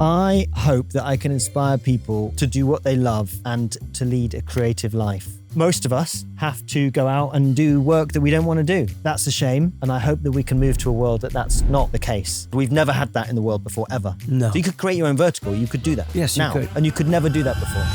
I hope that I can inspire people to do what they love and to lead a creative life. Most of us have to go out and do work that we don't want to do. That's a shame, and I hope that we can move to a world that that's not the case. We've never had that in the world before, ever. No. So you could create your own vertical. You could do that. Yes, now, you could. And you could never do that before.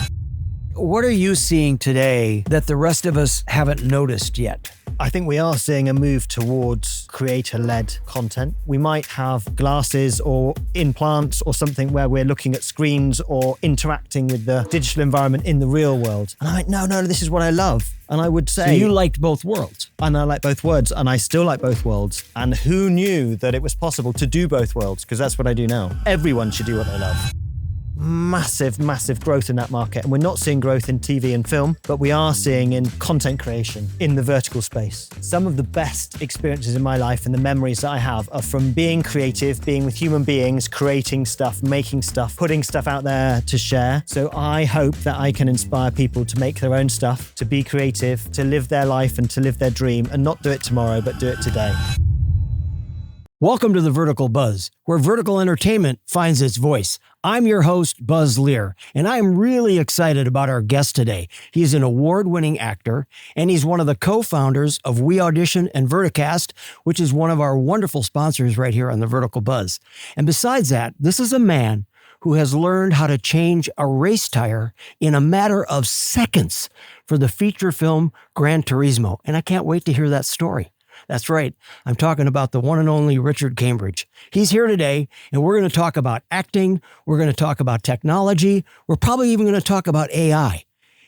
What are you seeing today that the rest of us haven't noticed yet? I think we are seeing a move towards creator-led content. We might have glasses or implants or something where we're looking at screens or interacting with the digital environment in the real world. And I'm like, no, this is what I love. And I would say... So you liked both worlds. And I like both worlds, and I still like both worlds. And who knew that it was possible to do both worlds? Because that's what I do now. Everyone should do what they love. Massive growth in that market. And we're not seeing growth in TV and film, but we are seeing in content creation in the vertical space. Some of the best experiences in my life and the memories that I have are from being creative, being with human beings, creating stuff, making stuff, putting stuff out there to share. So I hope that I can inspire people to make their own stuff, to be creative, to live their life and to live their dream, and not do it tomorrow, but do it today. Welcome to the Vertical Buzz, where vertical entertainment finds its voice. I'm your host, Buzz Leer, and I am really excited about our guest today. He's an award-winning actor, and he's one of the co-founders of WeAudition and VertiCast, which is one of our wonderful sponsors right here on the Vertical Buzz. And besides that, this is a man who has learned how to change a race tire in a matter of seconds for the feature film Gran Turismo, and I can't wait to hear that story. That's right. I'm talking about the one and only Richard Cambridge. He's here today, and we're going to talk about acting. We're going to talk about technology. We're probably even going to talk about AI.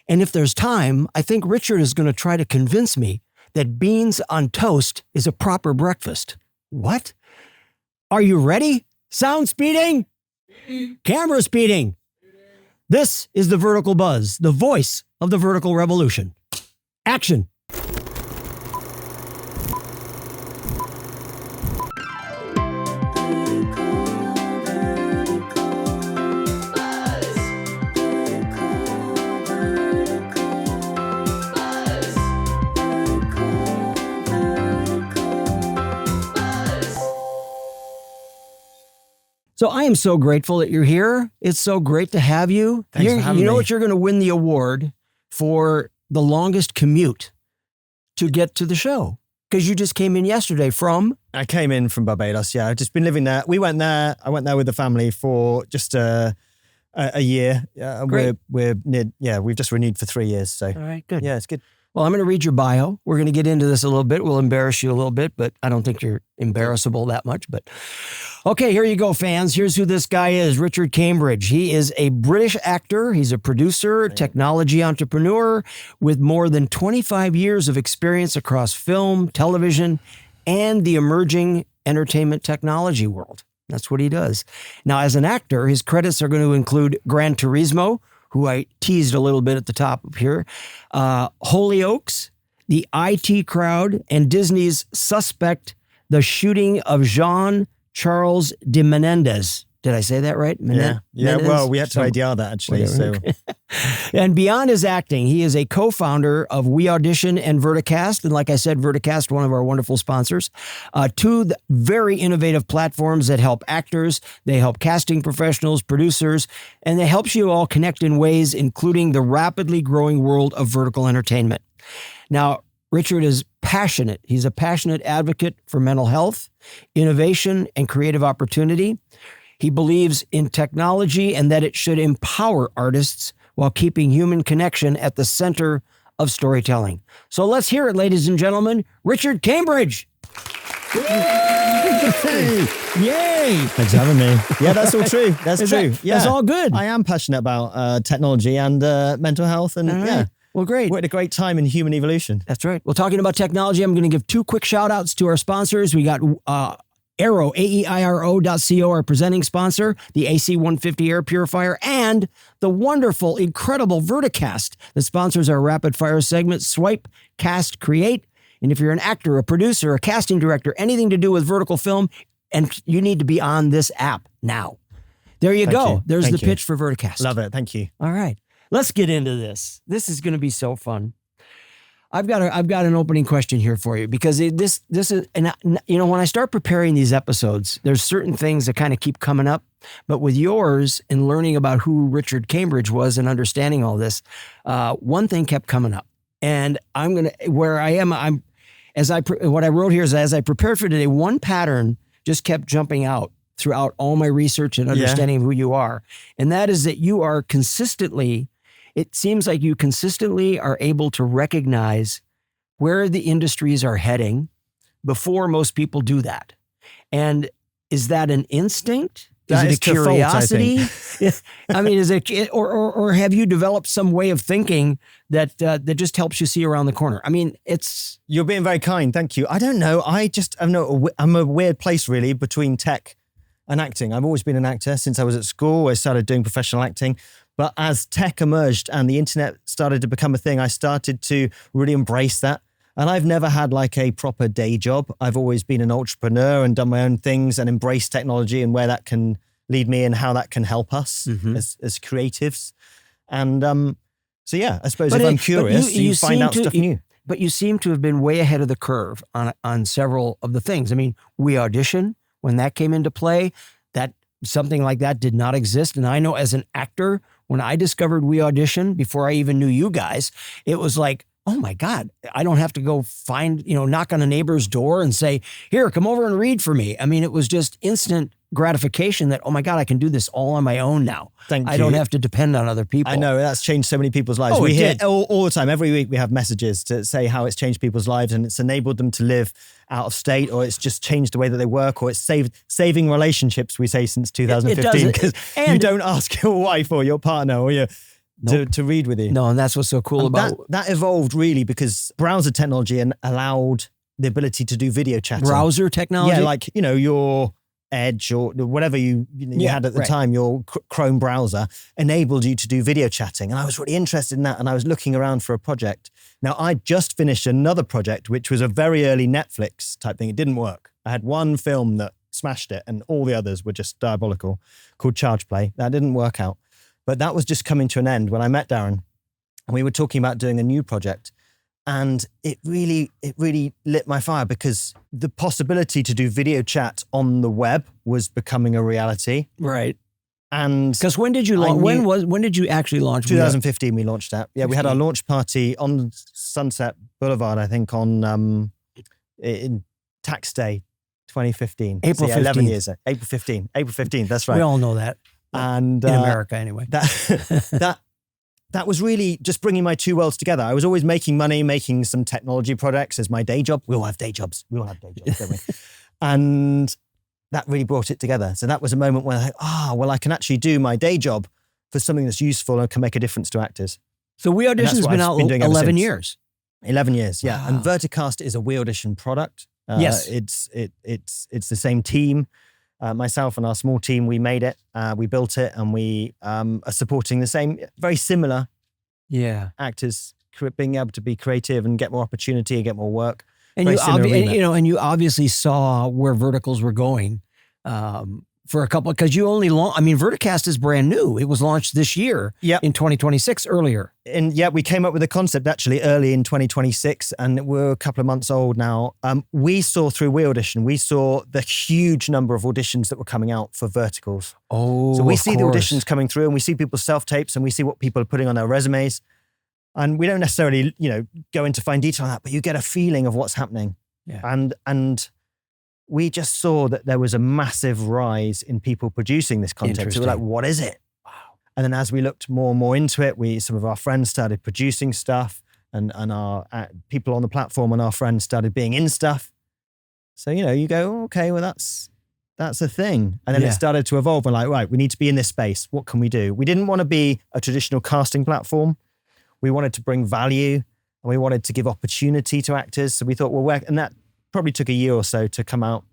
And if there's time, I think Richard is going to try to convince me that beans on toast is a proper breakfast. What? Are you ready? Sound speeding? Camera speeding. This is the Vertical Buzz, the voice of the vertical revolution. Action. So I am so grateful that you're here. It's so great to have you. Thanks for having me. You know what? You're going to win the award for the longest commute to get to the show because you just came in yesterday from... I came in from Barbados, yeah. I've just been living there. We went there. I went there with the family for just a year. Great. We've just renewed for 3 years. So, all right, good. Yeah, it's good. Well, I'm going to read your bio. We're going to get into this a little bit. We'll embarrass you a little bit, but I don't think you're embarrassable that much. But okay, here you go, fans. Here's who this guy is, Richard Cambridge. He is a British actor. He's a producer, technology entrepreneur with more than 25 years of experience across film, television, and the emerging entertainment technology world. That's what he does. Now, as an actor, his credits are going to include Gran Turismo, who I teased a little bit at the top of here, Hollyoaks, The IT Crowd, and Disney's Suspect, the shooting of Jean-Charles de Menendez. Did I say that right? Yeah. Well, we had to IDR that actually. So, and beyond his acting, he is a co-founder of WeAudition and VertiCast, and like I said, VertiCast, one of our wonderful sponsors. Two very innovative platforms that help actors, they help casting professionals, producers, and they help you all connect in ways including the rapidly growing world of vertical entertainment. Now, Richard is passionate. He's a passionate advocate for mental health, innovation, and creative opportunity. He believes in technology and that it should empower artists while keeping human connection at the center of storytelling. So let's hear it, ladies and gentlemen. Richard Cambridge. Yay! Yay! Thanks for having me. Yeah, that's all true. That's true. Yeah, that's all good. I am passionate about technology and mental health, and right. yeah. Well, great. We're at a great time in human evolution. That's right. Well, talking about technology, I'm going to give two quick shout outs to our sponsors. We got Aero, AEIRO.co, our presenting sponsor, the AC150 air purifier, and the wonderful, incredible VertiCast that sponsors our rapid fire segment, Swipe, Cast, Create. And if you're an actor, a producer, a casting director, anything to do with vertical film, and you need to be on this app now. There you go. There's the pitch for VertiCast. Love it. Thank you. All right. Let's get into this. This is going to be so fun. I've got an opening question here for you because this is, and when I start preparing these episodes, there's certain things that kind of keep coming up, but with yours and learning about who Richard Cambridge was and understanding all this, one thing kept coming up, and what I wrote here is as I prepared for today, one pattern just kept jumping out throughout all my research and understanding who you are, and that is that you are it seems like you consistently are able to recognize where the industries are heading before most people do that. And is that an instinct? Is it a curiosity? I mean, is it, or have you developed some way of thinking that just helps you see around the corner? I mean, you're being very kind. Thank you. I don't know. I'm a weird place really between tech and acting. I've always been an actor since I was at school. I started doing professional acting. But as tech emerged and the internet started to become a thing, I started to really embrace that. And I've never had like a proper day job. I've always been an entrepreneur and done my own things and embraced technology and where that can lead me and how that can help us as creatives. And so, yeah, I suppose if I'm curious, you find out stuff new. But you seem to have been way ahead of the curve on several of the things. I mean, WeAudition, when that came into play, that something like that did not exist. And I know as an actor, when I discovered WeAudition, before I even knew you guys, it was like, oh my God, I don't have to go knock on a neighbor's door and say, here, come over and read for me. I mean, it was just instant gratification that, oh my God, I can do this all on my own now. I don't have to depend on other people. I know, that's changed so many people's lives. We hear all the time. Every week we have messages to say how it's changed people's lives and it's enabled them to live out of state, or it's just changed the way that they work, or it's saving relationships, we say, since 2015, because you don't ask your wife or your partner or your to read with you. No, and that's what's so cool about that evolved really because browser technology allowed the ability to do video chatting. Browser technology? Yeah, like, your Edge or whatever you had at the time, your Chrome browser enabled you to do video chatting. And I was really interested in that. And I was looking around for a project. Now, I just finished another project, which was a very early Netflix type thing. It didn't work. I had one film that smashed it and all the others were just diabolical, called Charge Play. That didn't work out. But that was just coming to an end when I met Darren. And we were talking about doing a new project. And it really lit my fire because the possibility to do video chat on the web was becoming a reality. Right. And because when did you launch? When did you actually launch? 2015 we launched that. Yeah, we had our launch party on Sunset Boulevard, I think, on in Tax Day 2015. April 15th. 11 years. April 15th, that's right. We all know that. And in America anyway. That was really just bringing my two worlds together. I was always making money, making some technology products as my day job. We all have day jobs, don't we? And that really brought it together. So that was a moment where I can actually do my day job for something that's useful and can make a difference to actors. So WeAudition's been out 11 years. 11 years, yeah. Wow. And Verticast is a WeAudition product. Yes. It's the same team. Myself and our small team, we made it, we built it, and we are supporting the same, very similar actors, being able to be creative and get more opportunity and get more work. And you obviously saw where verticals were going for a couple, because you only Verticast is brand new. It was launched this year in 2026 earlier. And we came up with a concept actually early in 2026 and we're a couple of months old now. We saw through WeAudition, we saw the huge number of auditions that were coming out for verticals. Oh, so we see the auditions coming through and we see people's self-tapes and we see what people are putting on their resumes. And we don't necessarily, go into fine detail on that, but you get a feeling of what's happening. Yeah. And we just saw that there was a massive rise in people producing this content. So we're like, what is it? Wow. And then as we looked more and more into it, some of our friends started producing stuff and our people on the platform and our friends started being in stuff. So, you go, okay, well, that's a thing. And then it started to evolve. We're like, right, we need to be in this space. What can we do? We didn't want to be a traditional casting platform. We wanted to bring value and we wanted to give opportunity to actors. So we thought, and that probably took a year or so to come out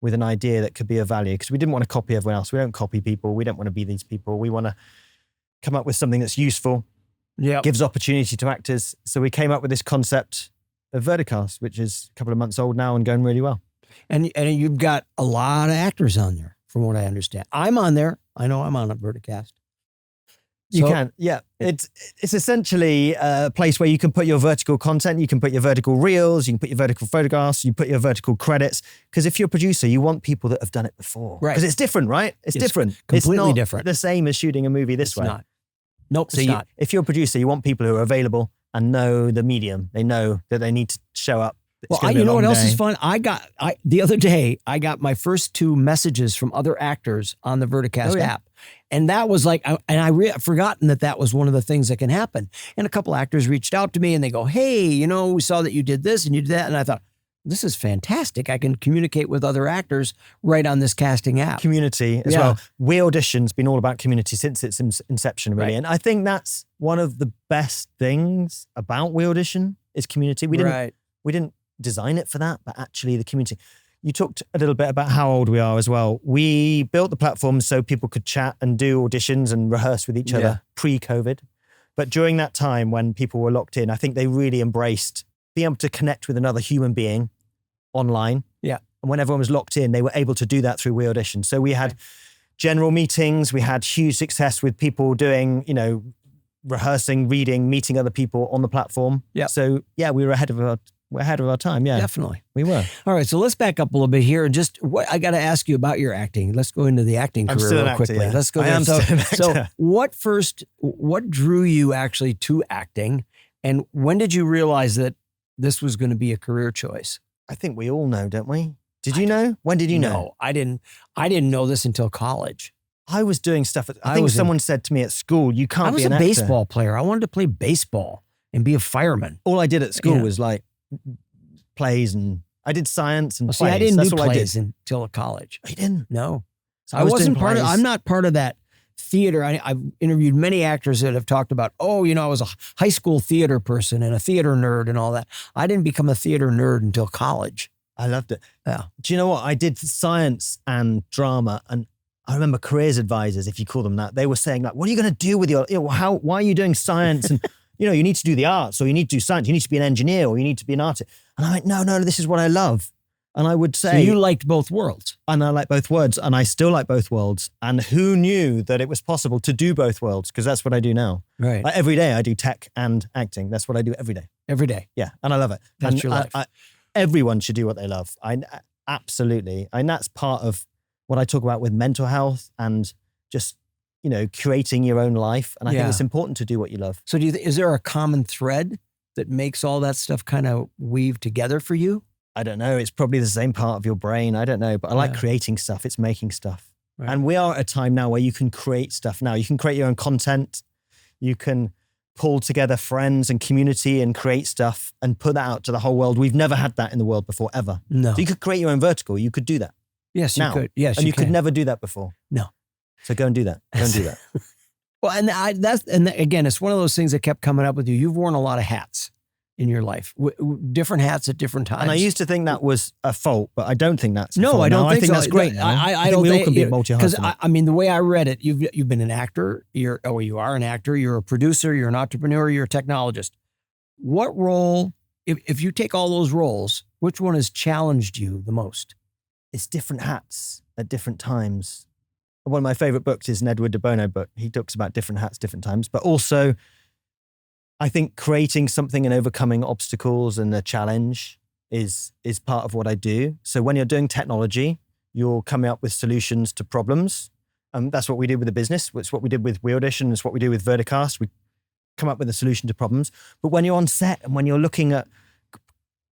with an idea that could be of value because we didn't want to copy everyone else. We don't copy people. We don't want to be these people. We want to come up with something that's useful, gives opportunity to actors. So we came up with this concept of Verticast, which is a couple of months old now and going really well. And you've got a lot of actors on there, from what I understand. I'm on there. I know I'm on a Verticast. You can, yeah. It's essentially a place where you can put your vertical content, you can put your vertical reels, you can put your vertical photographs, you put your vertical credits. Because if you're a producer, you want people that have done it before. Right. Because it's different, right? It's different. Completely it's not different. the same as shooting a movie this way. It's not. Nope, So it's not. if you're a producer, you want people who are available and know the medium. They know that they need to show up. Well, you know what else is fun? The other day, I got my first 2 messages from other actors on the Verticast app. And that was like, I'd forgotten that was one of the things that can happen. And a couple actors reached out to me and they go, hey, we saw that you did this and you did that. And I thought, this is fantastic. I can communicate with other actors right on this casting app. Community as well. WeAudition's been all about community since its inception, really. Right. And I think that's one of the best things about WeAudition is community. We didn't design it for that, but actually the community. You talked a little bit about how old we are as well. We built the platform so people could chat and do auditions and rehearse with each other pre-COVID. But during that time when people were locked in, I think they really embraced being able to connect with another human being online. Yeah. And when everyone was locked in, they were able to do that through WeAudition. So we had general meetings. We had huge success with people doing, rehearsing, reading, meeting other people on the platform. Yeah. So we were ahead of our time. Yeah, definitely. We were. All right. So let's back up a little bit here. And I got to ask you about your acting. Let's go into the acting career real quickly. Yeah. Let's go there. So what drew you actually to acting? And when did you realize that this was going to be a career choice? I think we all know, don't we? Did you know? When did you know? No, I didn't know this until college. I was doing stuff. I think someone said to me at school, you can't be an actor. I was a baseball player. I wanted to play baseball and be a fireman. All I did at school was like plays, and I did science and plays. I didn't do plays until college. You didn't? No. So I wasn't part of, I'm not part of that theater. I've interviewed many actors that have talked about, I was a high school theater person and a theater nerd and all that. I didn't become a theater nerd until college. I loved it. Yeah. Do you know what? I did science and drama, and I remember careers advisors, if you call them that, they were saying like, what are you going to do with your, why are you doing science? And, you need to do the arts, or you need to do science. You need to be an engineer, or you need to be an artist. And I'm like, no, this is what I love. And I would say... So you liked both worlds. And I like both worlds, and I still like both worlds. And who knew that it was possible to do both worlds? Because that's what I do now. Right. Like every day I do tech and acting. That's what I do every day. Every day. Yeah, and I love it. That's your life. Everyone should do what they love. Absolutely. And that's part of what I talk about with mental health and just, creating your own life. And I think it's important to do what you love. So is there a common thread that makes all that stuff kind of weave together for you? I don't know. It's probably the same part of your brain. I don't know. But I like creating stuff. It's making stuff. Right. And we are at a time now where you can create stuff now. You can create your own content. You can pull together friends and community and create stuff and put that out to the whole world. We've never had that in the world before, ever. No. So you could create your own vertical. You could do that. Yes, now. You could. Yes, and you could never do that before. No. So go and do that. Go and do that. Well, and again, it's one of those things that kept coming up with you. You've worn a lot of hats in your life, different hats at different times. And I used to think that was a fault, but I don't think that's a fault. No, I don't think I think so. that's great. I don't think we think all can be multi-hyphenate. Because I mean, the way I read it, you've been an actor. You are an actor. You're a producer. You're an entrepreneur. You're a technologist. What role, if you take all those roles, which one has challenged you the most? It's different hats at different times. One of my favorite books is an Edward de Bono book. He talks about different hats, different times, but also I think creating something and overcoming obstacles and a challenge is part of what I do. So when you're doing technology, you're coming up with solutions to problems. That's what we did with the business. It's what we did with WeAudition. It's what we do with Verticast. We come up with a solution to problems. But when you're on set and when you're looking at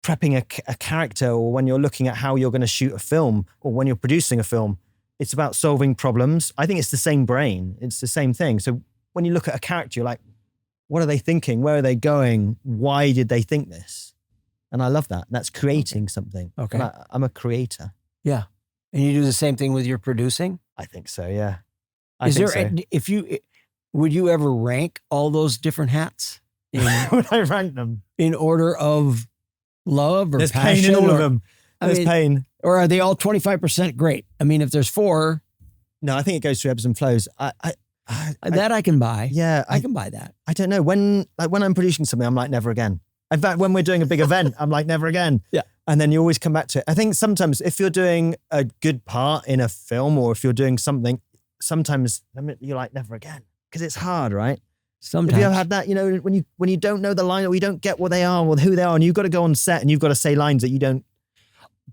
prepping a character, or when you're looking at how you're going to shoot a film, or when you're producing a film, it's about solving problems. I think it's the same brain. It's the same thing. So when you look at a character, you're like, what are they thinking? Where are they going? Why did they think this? And I love that. That's creating something. Okay. I'm a creator. Yeah. And you do the same thing with your producing? I think so, yeah. Would you ever rank all those different hats? Would I rank them? In order of love or there's passion? There's pain in all of them. There's pain. Or are they all 25% great? I mean, if there's 4. No, I think it goes through ebbs and flows. I can buy. Yeah. I can buy that. I don't know. When I'm producing something, I'm like, never again. In fact, when we're doing a big event, I'm like, never again. Yeah. And then you always come back to it. I think sometimes if you're doing a good part in a film, or if you're doing something, sometimes you're like, never again. because it's hard, right? Sometimes. Have you ever had that, when you don't know the line or you don't get what they are or who they are, and you've got to go on set and you've got to say lines that you don't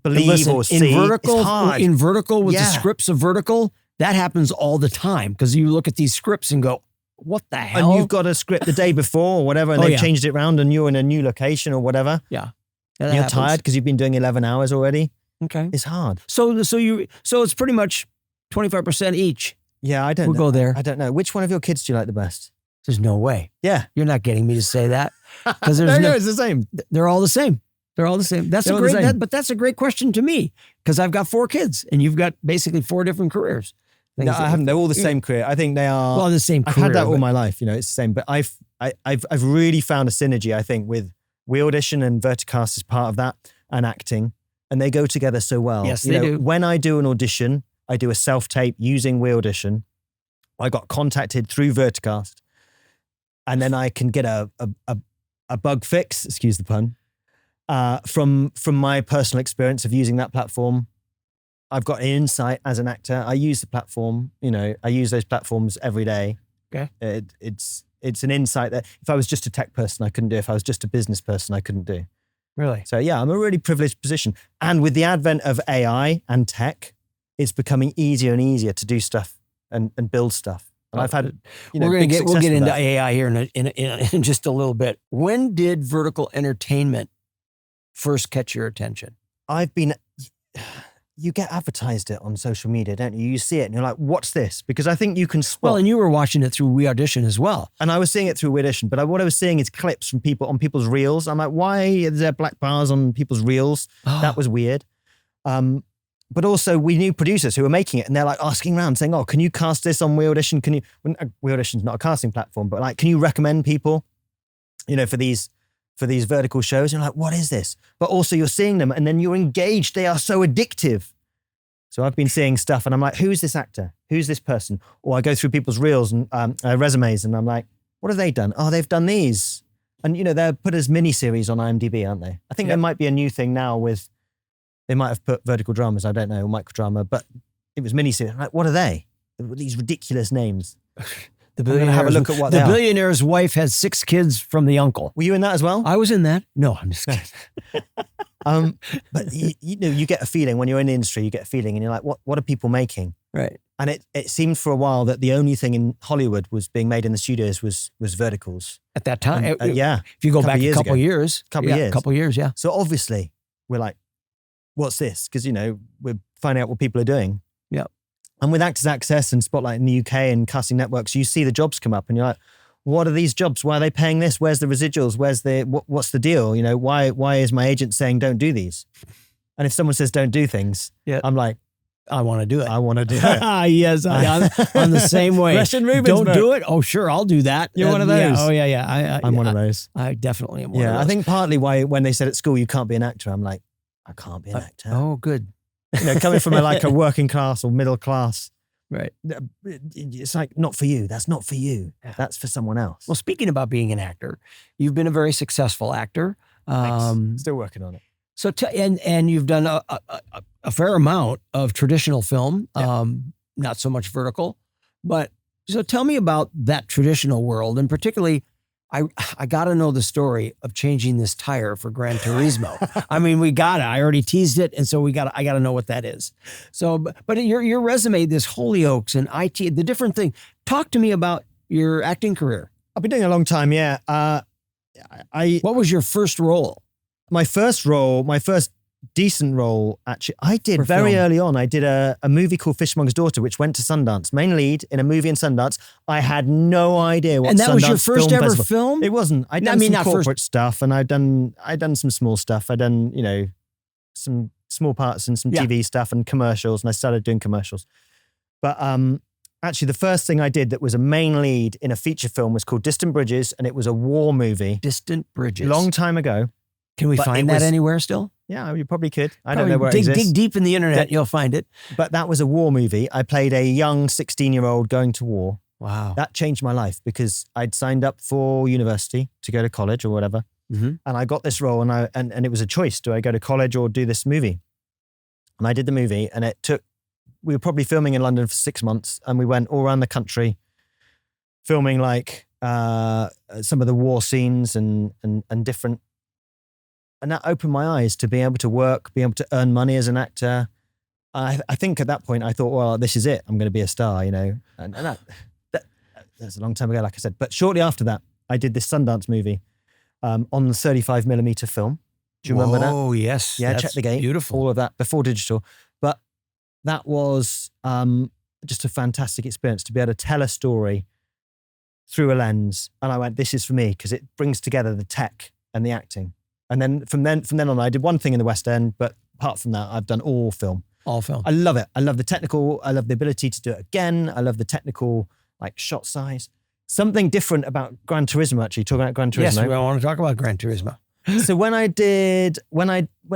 believe or see. It's hard. In Vertical, with the scripts of Vertical, that happens all the time because you look at these scripts and go, what the hell? And you've got a script the day before or whatever, and they've changed it around and you're in a new location or whatever. Yeah. And you're tired because you've been doing 11 hours already. Okay. It's hard. So it's pretty much 25% each. Yeah, I don't know. We'll go there. I don't know. Which one of your kids do you like the best? There's no way. Yeah. You're not getting me to say that. Because no, it's the same. They're all the same. They're all the same. That's a great question to me because I've got 4 kids and you've got basically 4 different careers. No, I haven't. They're all the same career. I think they are. Well, the same career. I've had that all my life. It's the same. But I've really found a synergy, I think, with WeAudition and VertiCast as part of that and acting. And they go together so well. Yes, they do. When I do an audition, I do a self-tape using WeAudition. I got contacted through VertiCast. And then I can get a bug fix, excuse the pun, from my personal experience of using that platform. I've got an insight as an actor. I use the platform, I use those platforms every day. Okay. It's an insight that if I was just a tech person, I couldn't do. If I was just a business person, I couldn't do. Really? So yeah, I'm a really privileged position. And with the advent of AI and tech, it's becoming easier and easier to do stuff and build stuff. And I've had, we'll get into AI here in just a little bit. When did vertical entertainment first catch your attention? You get advertised it on social media, don't you? You see it and you're like, what's this? Because I think you can spot. Well, and you were watching it through WeAudition as well. And I was seeing it through WeAudition, but what I was seeing is clips from people on people's reels. I'm like, why is there black bars on people's reels? That was weird. But also we knew producers who were making it and they're like asking around saying, oh, can you cast this on WeAudition? WeAudition's not a casting platform, but like, can you recommend people, for these vertical shows? And you're like, what is this? But also you're seeing them and then you're engaged. They are so addictive. So I've been seeing stuff and I'm like, who's this actor? Who's this person? Or I go through people's reels and resumes and I'm like, what have they done? Oh, they've done these. And they're put as mini-series on IMDb, aren't they? I think there might be a new thing now they might have put vertical dramas, I don't know, or microdrama, but it was mini-series. I'm like, what are they? These ridiculous names. I'm going to have a look at what the billionaire's wife has 6 kids from the uncle. Were you in that as well? I was in that. No, I'm just kidding. But you get a feeling when you're in the industry, you get a feeling and you're like, what are people making? Right. And it seemed for a while that the only thing in Hollywood was being made in the studios was verticals. At that time. Yeah. If you go back a couple years. Couple years, yeah. So obviously we're like, what's this? Because, we're finding out what people are doing. Yeah. And with Actors Access and Spotlight in the UK and casting networks, you see the jobs come up and you're like, what are these jobs? Why are they paying this? Where's the residuals? What's the deal? Why is my agent saying don't do these? And if someone says don't do things, I'm like, I want to do it. I want to do it. Yes, I'm the same way. Russian Rubens, don't do it? Oh, sure, I'll do that. You're one of those? Yeah. Oh, yeah. I'm one of those. I definitely am one of those. Yeah, I think partly why when they said at school you can't be an actor, I'm like, I can't be an actor. Oh, good. Coming from a working class or middle class. Right. It's like, not for you. That's not for you. That's for someone else. Well, speaking about being an actor, you've been a very successful actor. Still working on it. So, and you've done a fair amount of traditional film, not so much vertical. But so tell me about that traditional world, and particularly, I got to know the story of changing this tire for Gran Turismo. I mean, we got it. I already teased it, and so I got to know what that is. So, but your resume, this Hollyoaks and IT, the different thing. Talk to me about your acting career. I've been doing it a long time. Yeah. What was your first role? My first decent role, actually, I did very early on. I did a movie called Fishmonger's Daughter, which went to Sundance. Main lead in a movie in Sundance. I had no idea what Sundance. And that was your first ever film? It wasn't. I'd done some corporate stuff, and I'd done some small stuff. I'd done some small parts in some TV stuff and commercials, and I started doing commercials. But actually, the first thing I did that was a main lead in a feature film was called Distant Bridges, and it was a war movie. Distant Bridges. Long time ago. Can we find that anywhere still? Yeah, you probably could. I don't know where it exists. Dig deep in the internet, you'll find it. But that was a war movie. I played a young 16-year-old going to war. Wow. That changed my life because I'd signed up for university to go to college or whatever. Mm-hmm. And I got this role and it was a choice. Do I go to college or do this movie? And I did the movie and we were probably filming in London for 6 months and we went all around the country filming like some of the war scenes and different. And that opened my eyes to being able to work, being able to earn money as an actor. I think at that point I thought, well, this is it. I'm going to be a star, you know. And that's a long time ago, like I said. But shortly after that, I did this Sundance movie on the 35mm film. Do you remember that? Oh, yes. Yeah, Check the Gate. Beautiful. All of that before digital. But that was just a fantastic experience to be able to tell a story through a lens. And I went, this is for me, because it brings together the tech and the acting. And then from then on, I did one thing in the West End, but apart from that, I've done all film. All film. I love it. I love the technical. I love the ability to do it again. I love the technical, like shot size. Something different about Gran Turismo, actually, talking about Gran Turismo. Yes, I want to talk about Gran Turismo. So when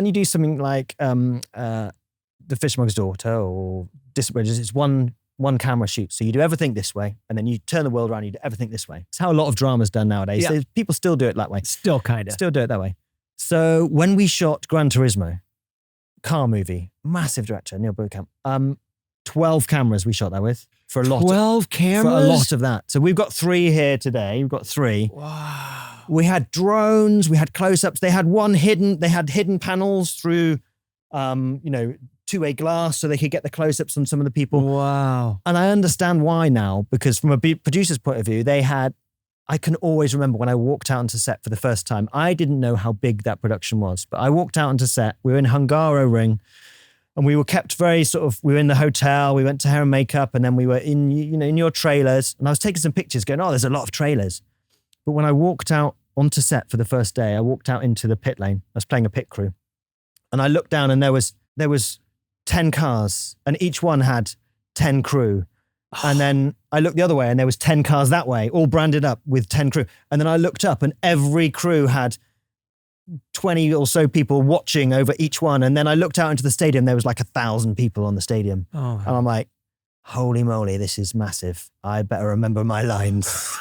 you do something like The Fishmonger's Daughter or Distant Bridges, it's one camera shoot. So you do everything this way, and then you turn the world around, you do everything this way. It's how a lot of drama's done nowadays. Yeah. So people still do it that way. Still kind of. Still do it that way. So when we shot Gran Turismo, car movie, massive director, Neil Blomkamp, 12 cameras we shot that with for a lot. 12 cameras? For a lot of that. So we've got 3 here today. We've got 3. Wow. We had drones, we had close-ups. They had hidden panels through, two-way glass so they could get the close-ups on some of the people. Wow. And I understand why now, because from a producer's point of view, I can always remember when I walked out onto set for the first time. I didn't know how big that production was, but I walked out onto set. We were in Hungaroring, and we were kept we were in the hotel, we went to hair and makeup, and then we were in your trailers. And I was taking some pictures going, oh, there's a lot of trailers. But when I walked out onto set for the first day, I walked out into the pit lane. I was playing a pit crew. And I looked down and there was 10 cars, and each one had 10 crew. And then I looked the other way and there was 10 cars that way, all branded up with 10 crew. And then I looked up and every crew had 20 or so people watching over each one. And then I looked out into the stadium, there was like 1,000 people on the stadium. Oh, and I'm like, holy moly, this is massive. I better remember my lines.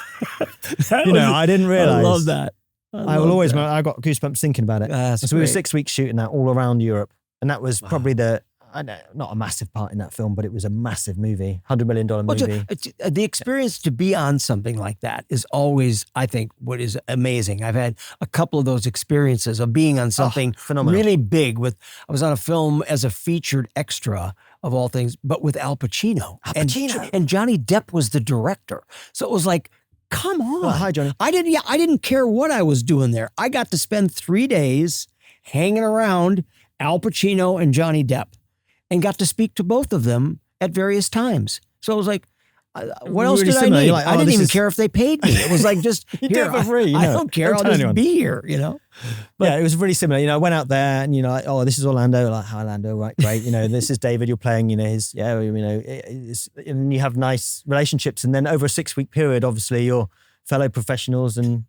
I didn't realize. I love that. I got goosebumps thinking about it. So we were 6 weeks shooting that all around Europe. And that was probably not a massive part in that film, but it was a massive movie, $100 million movie. The experience to be on something like that is always, I think, what is amazing. I've had a couple of those experiences of being on something really big. I was on a film as a featured extra of all things, but with Al Pacino. And Johnny Depp was the director. So it was like, come on. Well, hi, Johnny. I didn't care what I was doing there. I got to spend 3 days hanging around Al Pacino and Johnny Depp, and got to speak to both of them at various times. So I was like, what else did I need? Like, I didn't even care if they paid me. It was like, just you here, do it for free. I don't care. I'll just be here, But yeah, it was really similar. I went out there and, this is Orlando. Like, hi, Orlando. Right, great. This is David. You're playing, and you have nice relationships. And then over a 6-week period, obviously, you're fellow professionals and,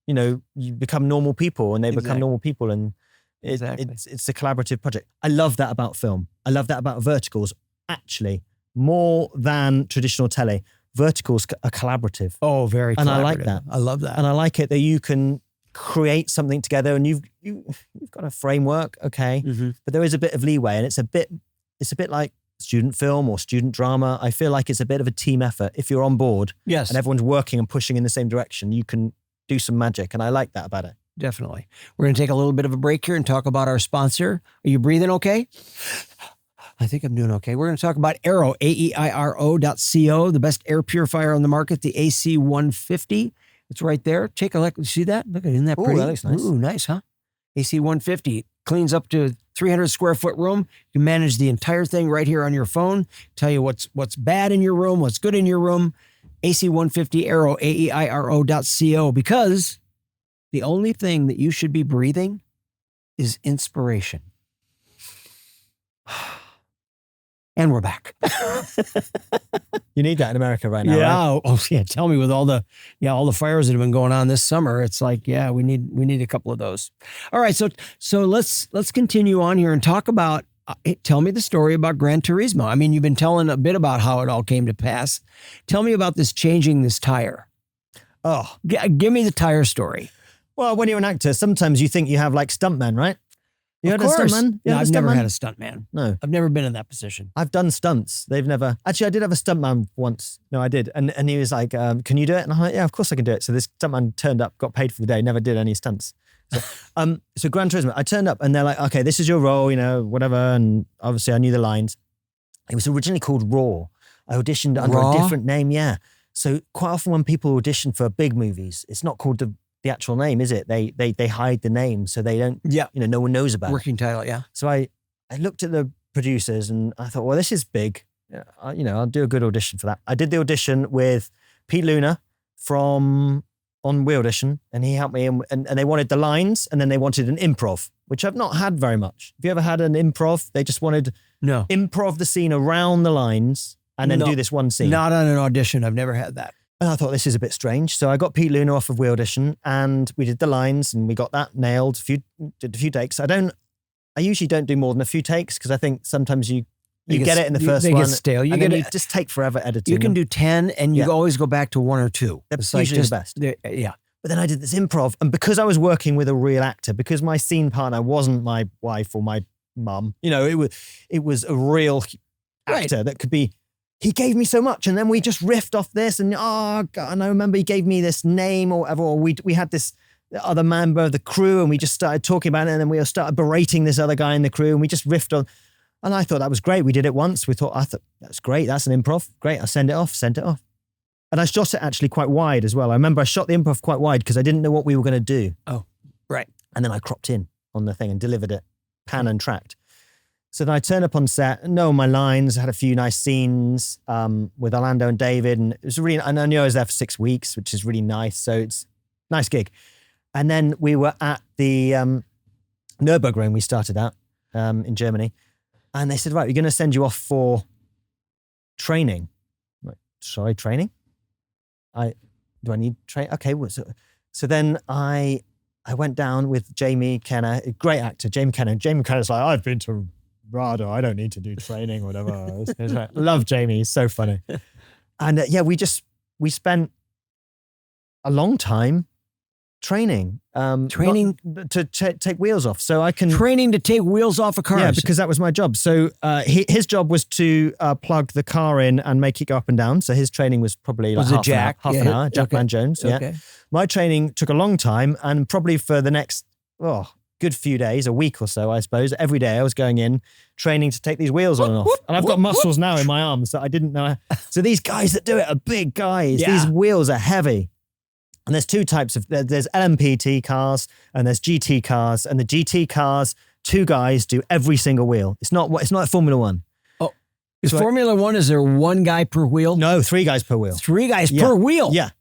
you become normal people and they become normal people. And it's a collaborative project. I love that about film. I love that about verticals. Actually, more than traditional telly, verticals are collaborative. Oh, very collaborative. And I like that. I love that. And I like it that you can create something together and you've got a framework, okay, but there is a bit of leeway, and it's a bit like student film or student drama. I feel like it's a bit of a team effort. If you're on board, yes, and everyone's working and pushing in the same direction, you can do some magic, and I like that about it. Definitely. We're going to take a little bit of a break here and talk about our sponsor. Are you breathing okay? I think I'm doing okay. We're going to talk about Aero, AEIRO.co, the best air purifier on the market, the AC150. It's right there. Take a look. See that? Look at it. Isn't that pretty? That looks nice. Ooh, nice, huh? AC150 cleans up to 300 square foot room. You manage the entire thing right here on your phone. Tell you what's bad in your room, what's good in your room. AC150 Aero, AEIRO.co, because the only thing that you should be breathing is inspiration. And we're back. You need that in America right now. Yeah. Right? Oh, yeah. Tell me, with all the fires that have been going on this summer, it's like, yeah, we need a couple of those. All right. So let's continue on here and talk about. Tell me the story about Gran Turismo. I mean, you've been telling a bit about how it all came to pass. Tell me about changing this tire. Oh, give me the tire story. Well, when you're an actor, sometimes you think you have like stuntmen, right? You Of had a course. stuntman? No, I've never had a stuntman. No. I've never been in that position. I've done stunts. They've never... Actually, I did have a stuntman once. No, I did. And he was like, can you do it? And I'm like, yeah, of course I can do it. So this stuntman turned up, got paid for the day, never did any stunts. So Gran Turismo, I turned up and they're like, okay, this is your role, whatever. And obviously I knew the lines. It was originally called Raw. I auditioned under a different name, yeah. So quite often when people audition for big movies, it's not called the actual name, is it? They hide the name so they don't, no one knows about it. Working title, yeah. So I looked at the producers and I thought, well, this is big. I'll do a good audition for that. I did the audition with Pete Luna on WeAudition, and he helped me. And they wanted the lines, and then they wanted an improv, which I've not had very much. Have you ever had an improv? They just wanted improv the scene around the lines and then do this one scene. Not on an audition. I've never had that. And I thought, this is a bit strange. So I got Pete Luna off of WeAudition, and we did the lines, and we got that nailed. Did a few takes. I usually don't do more than a few takes because I think sometimes you get it in the first one. They get stale. You just take forever editing. You can do 10 and you always go back to 1 or 2. That's usually the best. Yeah. But then I did this improv, and because I was working with a real actor, because my scene partner wasn't my wife or my mum, it was a real actor that could be. He gave me so much, and then we just riffed off this, and God, and I remember he gave me this name or whatever. Or we had this other member of the crew, and we just started talking about it, and then we started berating this other guy in the crew, and we just riffed on. And I thought that was great. We did it once. I thought that's great. That's an improv. Great. I'll send it off. And I shot it actually quite wide as well. I remember I shot the improv quite wide because I didn't know what we were going to do. Oh, right. And then I cropped in on the thing and delivered it, pan and tracked. So then I turned up on set, know my lines, had a few nice scenes with Orlando and David. And it was really, and I knew I was there for 6 weeks, which is really nice. So it's a nice gig. And then we were at the Nürburgring we started at in Germany. And they said, right, we're going to send you off for training. I'm like, sorry, training? Do I need training? Okay, well, so then I went down with Jamie Kenner, a great actor, Jamie Kenner. Jamie Kenner's like, I've been to RADA, I don't need to do training or whatever. Love Jamie, he's so funny. And we spent a long time training to take wheels off, so I can training to take wheels off of cars. Yeah, because that was my job. So his job was to plug the car in and make it go up and down. So his training was probably like half an hour. Jackman Jones. Yeah. Okay. My training took a long time, and probably for the next good few days, a week or so, I suppose. Every day I was going in training to take these wheels on and off. And I've got muscles now in my arms that I didn't know. So these guys that do it are big guys. Yeah. These wheels are heavy. And there's two types of, there's LMPT cars and there's GT cars. And the GT cars, 2 guys do every single wheel. It's not like Formula One. Oh, is Formula One, is there 1 guy per wheel? No, 3 guys per wheel. 3 guys per wheel? Yeah.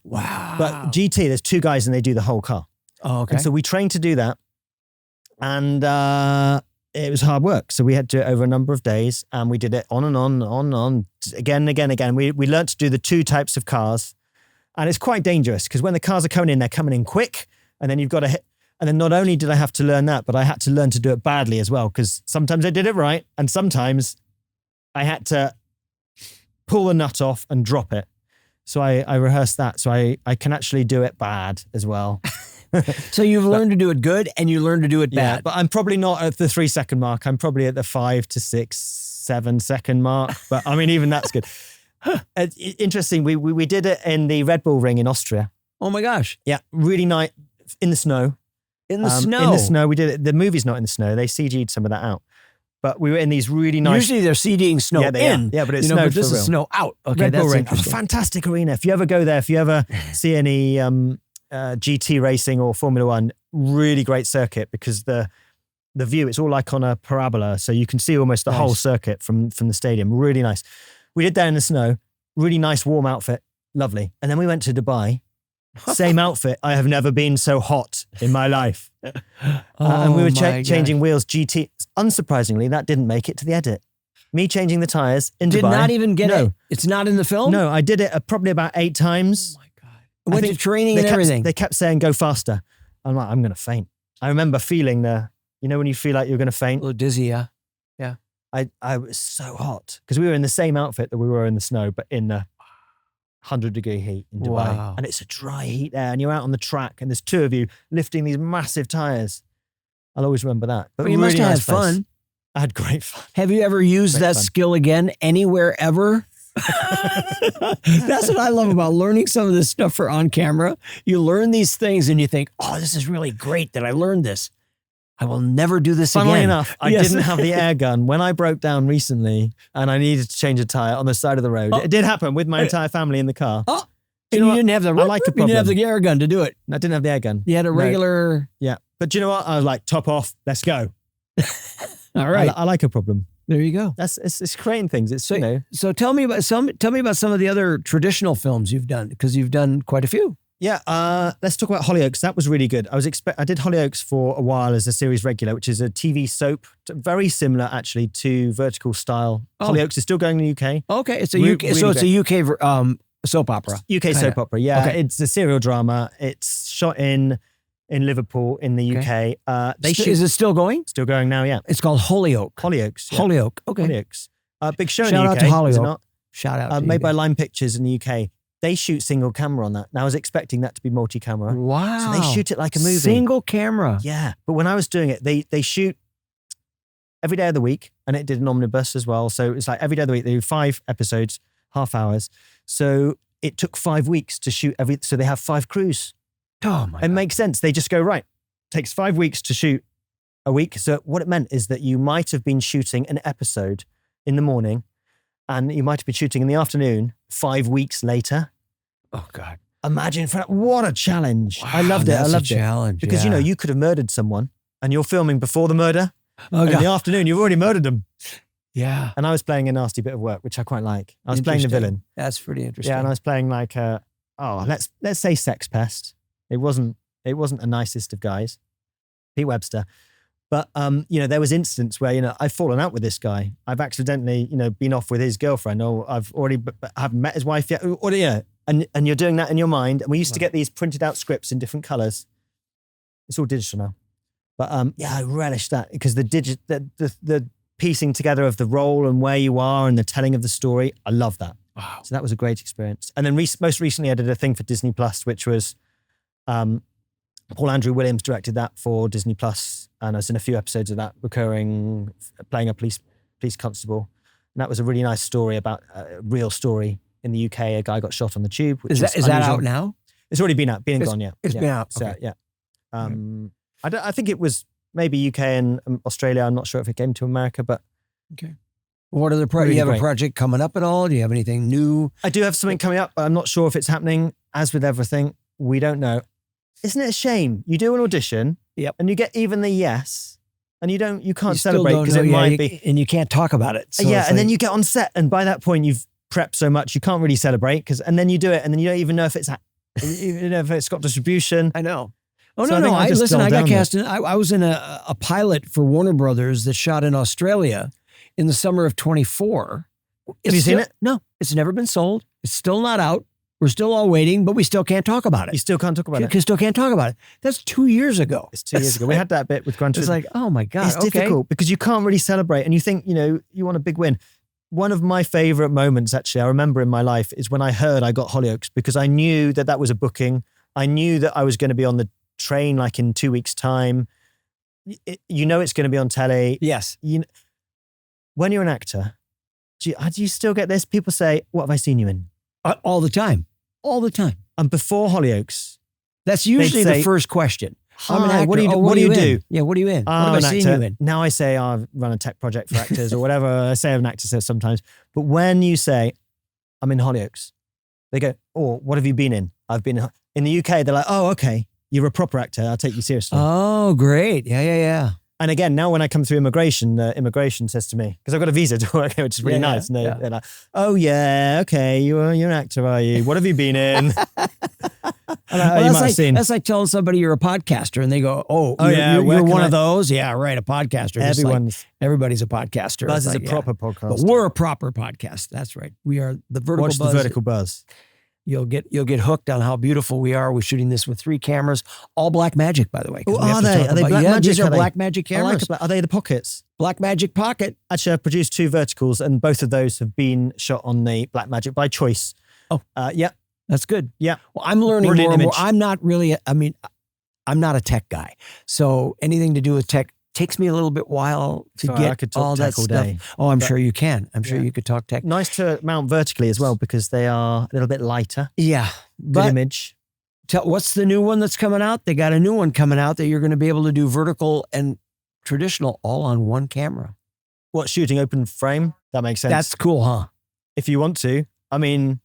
Wow. But GT, there's 2 guys and they do the whole car. Oh, okay. And so we trained to do that. And it was hard work. So we had to do it over a number of days, and we did it on and on, again and again. We learned to do the 2 types of cars. And it's quite dangerous because when the cars are coming in, they're coming in quick, and then you've got to hit. And then not only did I have to learn that, but I had to learn to do it badly as well, because sometimes I did it right, and sometimes I had to pull the nut off and drop it. So I rehearsed that. So I can actually do it bad as well. So you've learned to do it good, and you learned to do it bad. Yeah, but I'm probably not at the 3-second mark. I'm probably at the 5 to 6, 7 second mark. But I mean, even that's good. Interesting. We did it in the Red Bull Ring in Austria. Oh my gosh. Yeah. Really nice. In the snow. In the snow. We did it. The movie's not in the snow. They CG'd some of that out. But we were in these really nice. Usually they're CGing snow in. Yeah, but it's snowed but this for real. is snow out. Okay, Red that's Bull Ring. interesting. A fantastic arena. If you ever go there, if you ever see any GT racing or Formula One, really great circuit, because the view, it's all like on a parabola. So you can see almost the whole circuit from the stadium. Really nice. We did that in the snow. Really nice warm outfit. Lovely. And then we went to Dubai. Same outfit. I have never been so hot in my life. And we were changing wheels. GT. Unsurprisingly, that didn't make it to the edit. Me changing the tires in Dubai. Did not even get it. It's not in the film? No, I did it probably about 8 times. Oh my God. Went to training and everything. They kept saying, go faster. I'm like, I'm going to faint. I remember feeling when you feel like you're going to faint. A little dizzy, yeah. I was so hot because we were in the same outfit that we were in the snow, but in the 100-degree heat in Dubai. Wow. And it's a dry heat there, and you're out on the track, and there's 2 of you lifting these massive tires. I'll always remember that. But Well, you really must have nice had place. fun. I had great fun. Have you ever used Great that fun. skill again anywhere ever? That's what I love about learning some of this stuff for on camera. You learn these things and you think, oh, this is really great that I learned this. I will never do this Funnily again. enough, I Yes. didn't have the air gun when I broke down recently and I needed to change a tire on the side of the road. Oh. It did happen with my entire family in the car. Oh, Do and you know you what? didn't have the I like a you didn't have problem. the air gun to do it. I didn't have the air gun. You had a No. regular. Yeah. But do you know what? I was like, top off, let's go. All right, I like a problem. there you go. It's creating things. It's, you know. So tell me about some of the other traditional films you've done, because you've done quite a few. Yeah, let's talk about Hollyoaks. That was really good. I did Hollyoaks for a while as a series regular, which is a TV soap, very similar actually to Vertical style. Oh. Hollyoaks is still going in the UK. Okay, it's a Re- UK. really So it's a UK soap opera. UK Kinda. soap opera. Yeah, Okay. it's a serial drama. It's shot in Liverpool in the UK. They shoot Is it still going? still going now. Yeah, It's called Hollyoaks. Hollyoaks. Yeah. Holyoke. Okay. Hollyoaks. Big show Shout in the out UK. to is it Hollyoaks. not? Shout out. to Made you by guys. Lime Pictures in the UK. They shoot single camera on that. Now I was expecting that to be multi-camera. Wow. So they shoot it like a movie. Single camera. Yeah, but when I was doing it, they shoot every day of the week, and it did an omnibus as well. So it's like every day of the week they do 5 episodes, half hours. So it took 5 weeks to shoot so they have 5 crews. Oh my It God. makes sense. They just go, right, takes 5 weeks to shoot a week. So what it meant is that you might have been shooting an episode in the morning, and you might have been shooting in the afternoon 5 weeks later. Oh God. Imagine what a challenge. I loved it. I That's loved a it. challenge. Because, you know, you could have murdered someone and you're filming before the murder. Oh And in God. the afternoon, you've already murdered them. Yeah. And I was playing a nasty bit of work, which I quite like. I was playing the Interesting. villain. That's pretty interesting. Yeah, and I was playing like let's say sex pest. It wasn't the nicest of guys, Pete Webster. But you know, there was instance where, you know, I've fallen out with this guy. I've accidentally, you know, been off with his girlfriend, or I've already haven't met his wife yet. Or yeah, and you're doing that in your mind. And we used to get these printed out scripts in different colors. It's all digital now. But yeah, I relish that because the piecing together of the role and where you are and the telling of the story, I love that. Wow. So that was a great experience. And then most recently I did a thing for Disney Plus, which was Paul Andrew Williams directed that for Disney Plus, and I was in a few episodes of that, recurring, playing a police constable. And that was a really nice story about a real story in the UK. A guy got shot on the tube. Which Is that unusual. out now? It's already been out, been and It's- gone, yeah. it's Yeah. been out, So, okay. yeah. I think it was maybe UK and Australia. I'm not sure if it came to America, but Okay. What other Really you have great. a project coming up at all? Do you have anything new? I do have something coming up, but I'm not sure if it's happening. As with everything, we don't know. Isn't it a shame? You do an audition, Yep. and you get even the yes, and you can't You still celebrate don't because know, it yeah, might you- be. and you can't talk about it. So Yeah, it's and then like- you get on set, and by that point you've prepped so much you can't really celebrate and then you do it, and then you don't even know if it's even if it's got distribution. I know. Oh So I no, think no! I just Listen, dulled I got down cast in. I was in a pilot for Warner Brothers that shot in Australia in the summer of 24. Have you seen it? No, it's never been sold. It's still not out. We're still all waiting, but we still can't talk about You it. still can't talk about it. Because still can't talk about it. That's 2 years ago. It's 2 years ago. We had that bit with Gran Turismo. It's like, oh my God. It's okay. difficult because you can't really celebrate, and you think, you know, you want a big win. One of my favorite moments, actually, I remember in my life, is when I heard I got Hollyoaks, because I knew that was a booking. I knew that I was going to be on the train like in 2 weeks' time. You know it's going to be on telly. Yes. When you're an actor, do you still get this? People say, "What have I seen you in?" All the time. All the time. And before Hollyoaks, That's usually say, the first question. I'm an "Hi, actor. what do you, Oh, what do you in? do?" Yeah, what are you in? What have I'm I an seen actor. you in? Now I say I've run a tech project for actors or whatever. I say I'm an actor sometimes. But when you say I'm in Hollyoaks, they go, "Oh, what have you been in?" I've been in the UK. They're like, "Oh, okay, you're a proper actor. I'll take you seriously." Oh, great. Yeah. And again, now when I come through immigration, the immigration says to me, because I've got a visa to work here, which is really Yeah, nice. And yeah. they're like, "Oh yeah, okay, you're an actor, are you? What have you been in?" And Well, you might have seen. that's like telling somebody you're a podcaster and they go, Oh, you're, yeah, you're where can one I- of those? Yeah, right, a podcaster. Just like everybody's a podcaster. Buzz It's is like, a proper podcast. But we're a proper podcast. That's right. We are the Vertical Watch Buzz. the Vertical Buzz. You'll get hooked on how beautiful we are. We're shooting this with 3 cameras, all black magic, by the way. 'cause Oh, we have are to they? talk Are they about- black yeah, magic? these are Are they? black magic I cameras. like are they the pockets? Black magic pocket. Actually, I've produced 2 verticals, and both of those have been shot on the Blackmagic by choice. Oh. Yeah. That's good. Yeah. Well, I'm learning Brilliant more and more. image. I'm not really, I'm not a tech guy. So anything to do with tech, takes me a little bit while to Sorry, I get could talk all tech that all stuff. day. Oh, I'm sure you can. I'm sure you could talk tech. Nice to mount vertically as well because they are a little bit lighter. Yeah. Good But image. what's the new one that's coming out? They got a new one coming out that you're going to be able to do vertical and traditional all on one camera. What, shooting open frame? That makes sense. That's cool, huh? If you want to. I mean,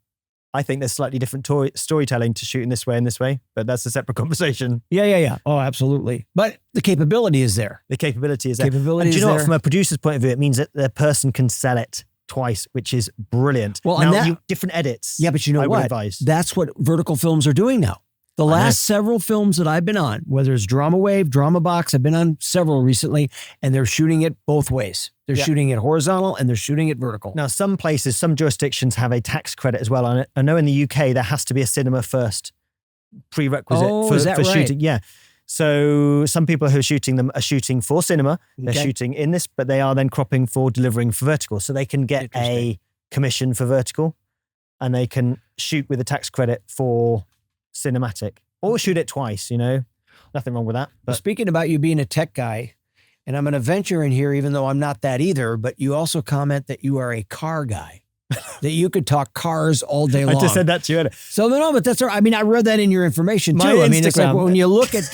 I think there's slightly different storytelling to shooting this way and this way, but that's a separate conversation. Yeah. Oh, absolutely. But the capability is there. The capability is there. Capability And do you is know what? there. From a producer's point of view, it means that the person can sell it twice, which is brilliant. Well, now, and different edits. Yeah, but you know I would what? advise. That's what vertical films are doing now. The last several films that I've been on, whether it's Drama Wave, Drama Box, I've been on several recently, and they're shooting it both ways. They're shooting it horizontal and they're shooting it vertical. Now, some places, some jurisdictions have a tax credit as well on it. I know in the UK, there has to be a cinema first prerequisite for is that right? shooting. Yeah. So some people who are shooting them are shooting for cinema. They're Okay. shooting in this, but they are then cropping for delivering for vertical. So they can get a commission for vertical and they can shoot with a tax credit for cinematic or shoot it twice, nothing wrong with that. But But speaking about you being a tech guy, and I'm going to venture in here, even though I'm not that either, but you also comment that you are a car guy, that you could talk cars all day long. I just said that to you earlier. So no, but that's all right. I mean, I read that in your information too. My I mean, it's like Instagram.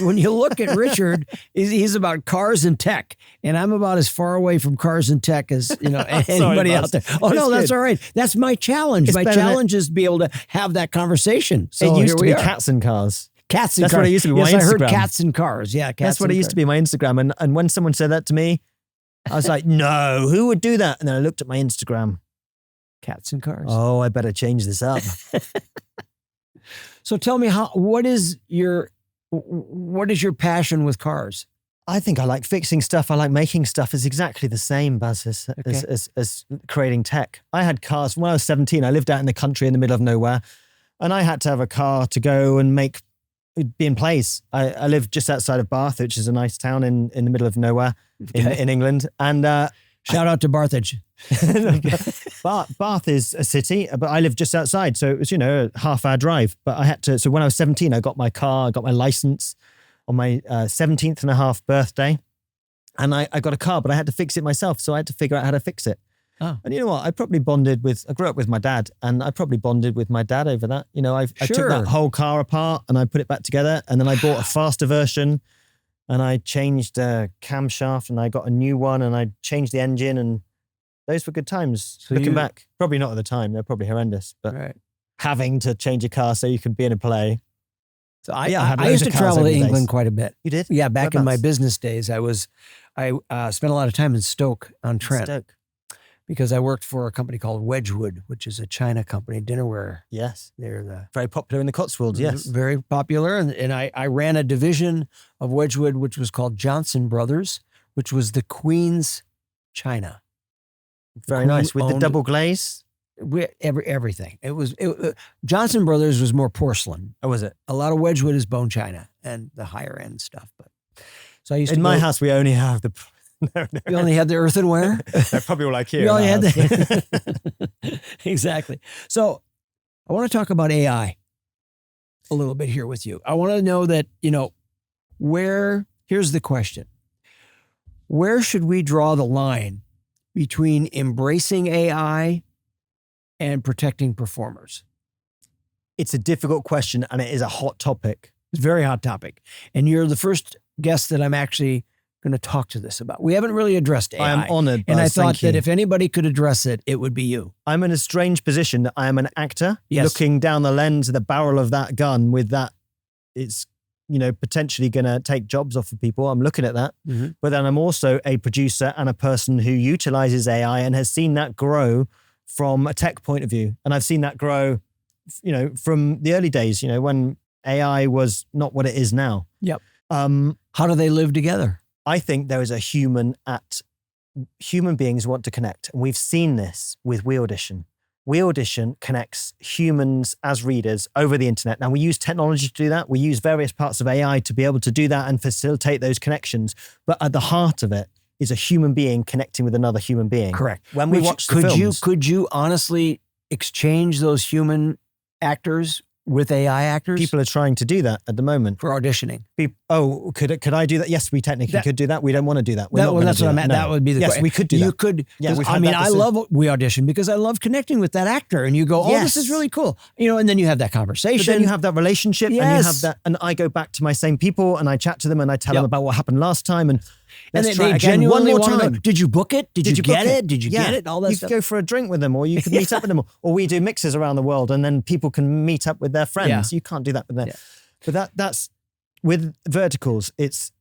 when you look at Richard, he's about cars and tech, and I'm about as far away from cars and tech as anybody out there. Oh no, that's all right. That's my challenge. My challenge is to be able to have that conversation. So It used to be are. cats and cars. Cats and That's cars. what it used to be. Yes, My I heard Instagram. cats and cars. Yeah, cats. That's what it used to be, my Instagram. And when someone said that to me, I was like, no, who would do that? And then I looked at my Instagram. Cats and cars. Oh, I better change this up. So tell me, what is your passion with cars? I think I like fixing stuff. I like making stuff. It's exactly the same, Buzz, as creating tech. I had cars when I was 17. I lived out in the country in the middle of nowhere, and I had to have a car to go and be in plays. I live just outside of Bath, which is a nice town in the middle of nowhere in England. And shout out to Barthage. Bath is a city, but I live just outside. So it was, a half-hour drive. But I had to, so when I was 17, I got my car, I got my license on my 17th and a half birthday. And I got a car, but I had to fix it myself. So I had to figure out how to fix it. Oh. And you know what? I grew up with my dad, and I probably bonded with my dad over that. I took Sure. that whole car apart and I put it back together, and then I bought a faster version and I changed the camshaft and I got a new one and I changed the engine, and those were good times. So looking back, probably not at the time. They're probably horrendous, but Right. having to change a car so you can be in a play. So I had I loads used of to cars travel over to the England days. quite a bit. You did? Yeah, back in my Whereabouts? business days, I spent a lot of time in Stoke on Trent Stoke. because I worked for a company called Wedgwood, which is a China company, dinnerware. Yes. They're Very popular in the Cotswolds, yes. very popular. And I ran a division of Wedgwood, which was called Johnson Brothers, which was the Queen's China. Very nice. With the owned- double glaze. Everything. Johnson Brothers was more porcelain. Or was it? A lot of Wedgwood is bone china and the higher end stuff. But so I used In to my go- house, we only have the... No. You only had the earthenware. They're probably all like here. You in only our had house. the exactly. So I want to talk about AI a little bit here with you. I want to know that, here's the question. Where should we draw the line between embracing AI and protecting performers? It's a difficult question, and it is a hot topic. It's a very hot topic. And you're the first guest that I'm actually going to talk to this about. We haven't really addressed AI. I am honored, And I Buzz, thought thank that you. if anybody could address it, it would be you. I'm in a strange position that I am an actor Yes. looking down the lens of the barrel of that gun with that. It's, potentially going to take jobs off of people. I'm looking at that. Mhm. But then I'm also a producer and a person who utilizes AI and has seen that grow from a tech point of view. And I've seen that grow, from the early days, when AI was not what it is now. Yep. How How do they live together? I think there is a human beings want to connect. And we've seen this with WeAudition. WeAudition connects humans as readers over the internet. Now we use technology to do that. We use various parts of AI to be able to do that and facilitate those connections. But at the heart of it is a human being connecting with another human being. Correct. When we watch the films, could you honestly exchange those human actors with AI actors? People are trying to do that at the moment. For auditioning. Could I do that? Yes, we technically could do that. We don't want to do that. That's what I meant. No. That would be the question. Yes, we could do that. You could. Yeah, I love WeAudition because I love connecting with that actor, and you go, this is really cool. And then you have that conversation. But then you have that relationship, yes. and you have that, and I go back to my same people, and I chat to them, and I tell them about what happened last time, and let's try it again one more time. Did you book it? Did you get it? Did you get it? All that you stuff. You could go for a drink with them, or you could meet up with them, or we do mixes around the world, and then people can meet up with their friends. Yeah. You can't do that with them. Yeah. But that's with verticals. It's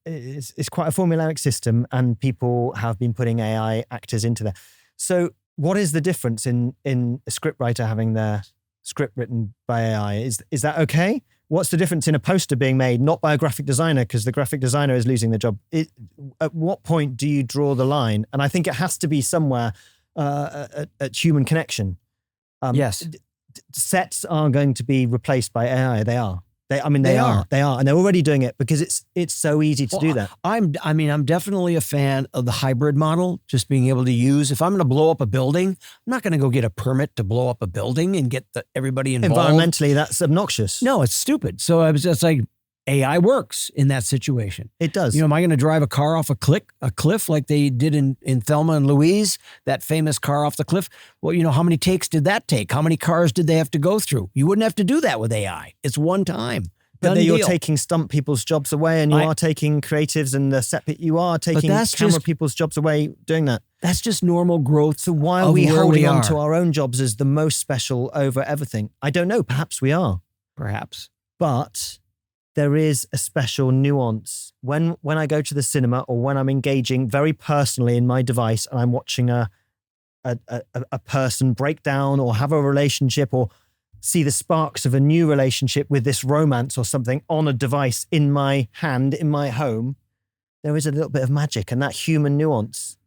quite a formulaic system, and people have been putting AI actors into there. So what is the difference in a scriptwriter having their script written by AI? Is that okay? What's the difference in a poster being made not by a graphic designer because the graphic designer is losing the job? At what point do you draw the line? And I think it has to be somewhere at human connection. Yes. Sets are going to be replaced by AI. They are. They are, and they're already doing it because it's so easy to do that. I'm definitely a fan of the hybrid model, just being able to use. If I'm going to blow up a building, I'm not going to go get a permit to blow up a building and get everybody involved. Environmentally, that's obnoxious. No, it's stupid. So I was just like, AI works in that situation. It does. Am I going to drive a car off a cliff like they did in Thelma and Louise, that famous car off the cliff? Well, how many takes did that take? How many cars did they have to go through? You wouldn't have to do that with AI. It's one time. But then you're taking stunt people's jobs away, and you are taking creatives and the set. You are taking camera people's jobs away doing that. That's just normal growth. So why are we holding on to our own jobs as the most special over everything? I don't know. Perhaps we are. Perhaps. But there is a special nuance when I go to the cinema or when I'm engaging very personally in my device and I'm watching a person break down or have a relationship or see the sparks of a new relationship with this romance or something on a device in my hand, in my home. There is a little bit of magic, and that human nuance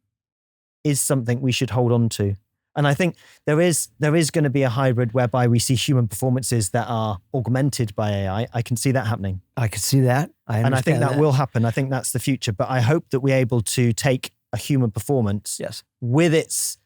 is something we should hold on to. And I think there is going to be a hybrid whereby we see human performances that are augmented by AI. I can see that happening. I can see that. And I think that will happen. I think that's the future. But I hope that we're able to take a human performance with its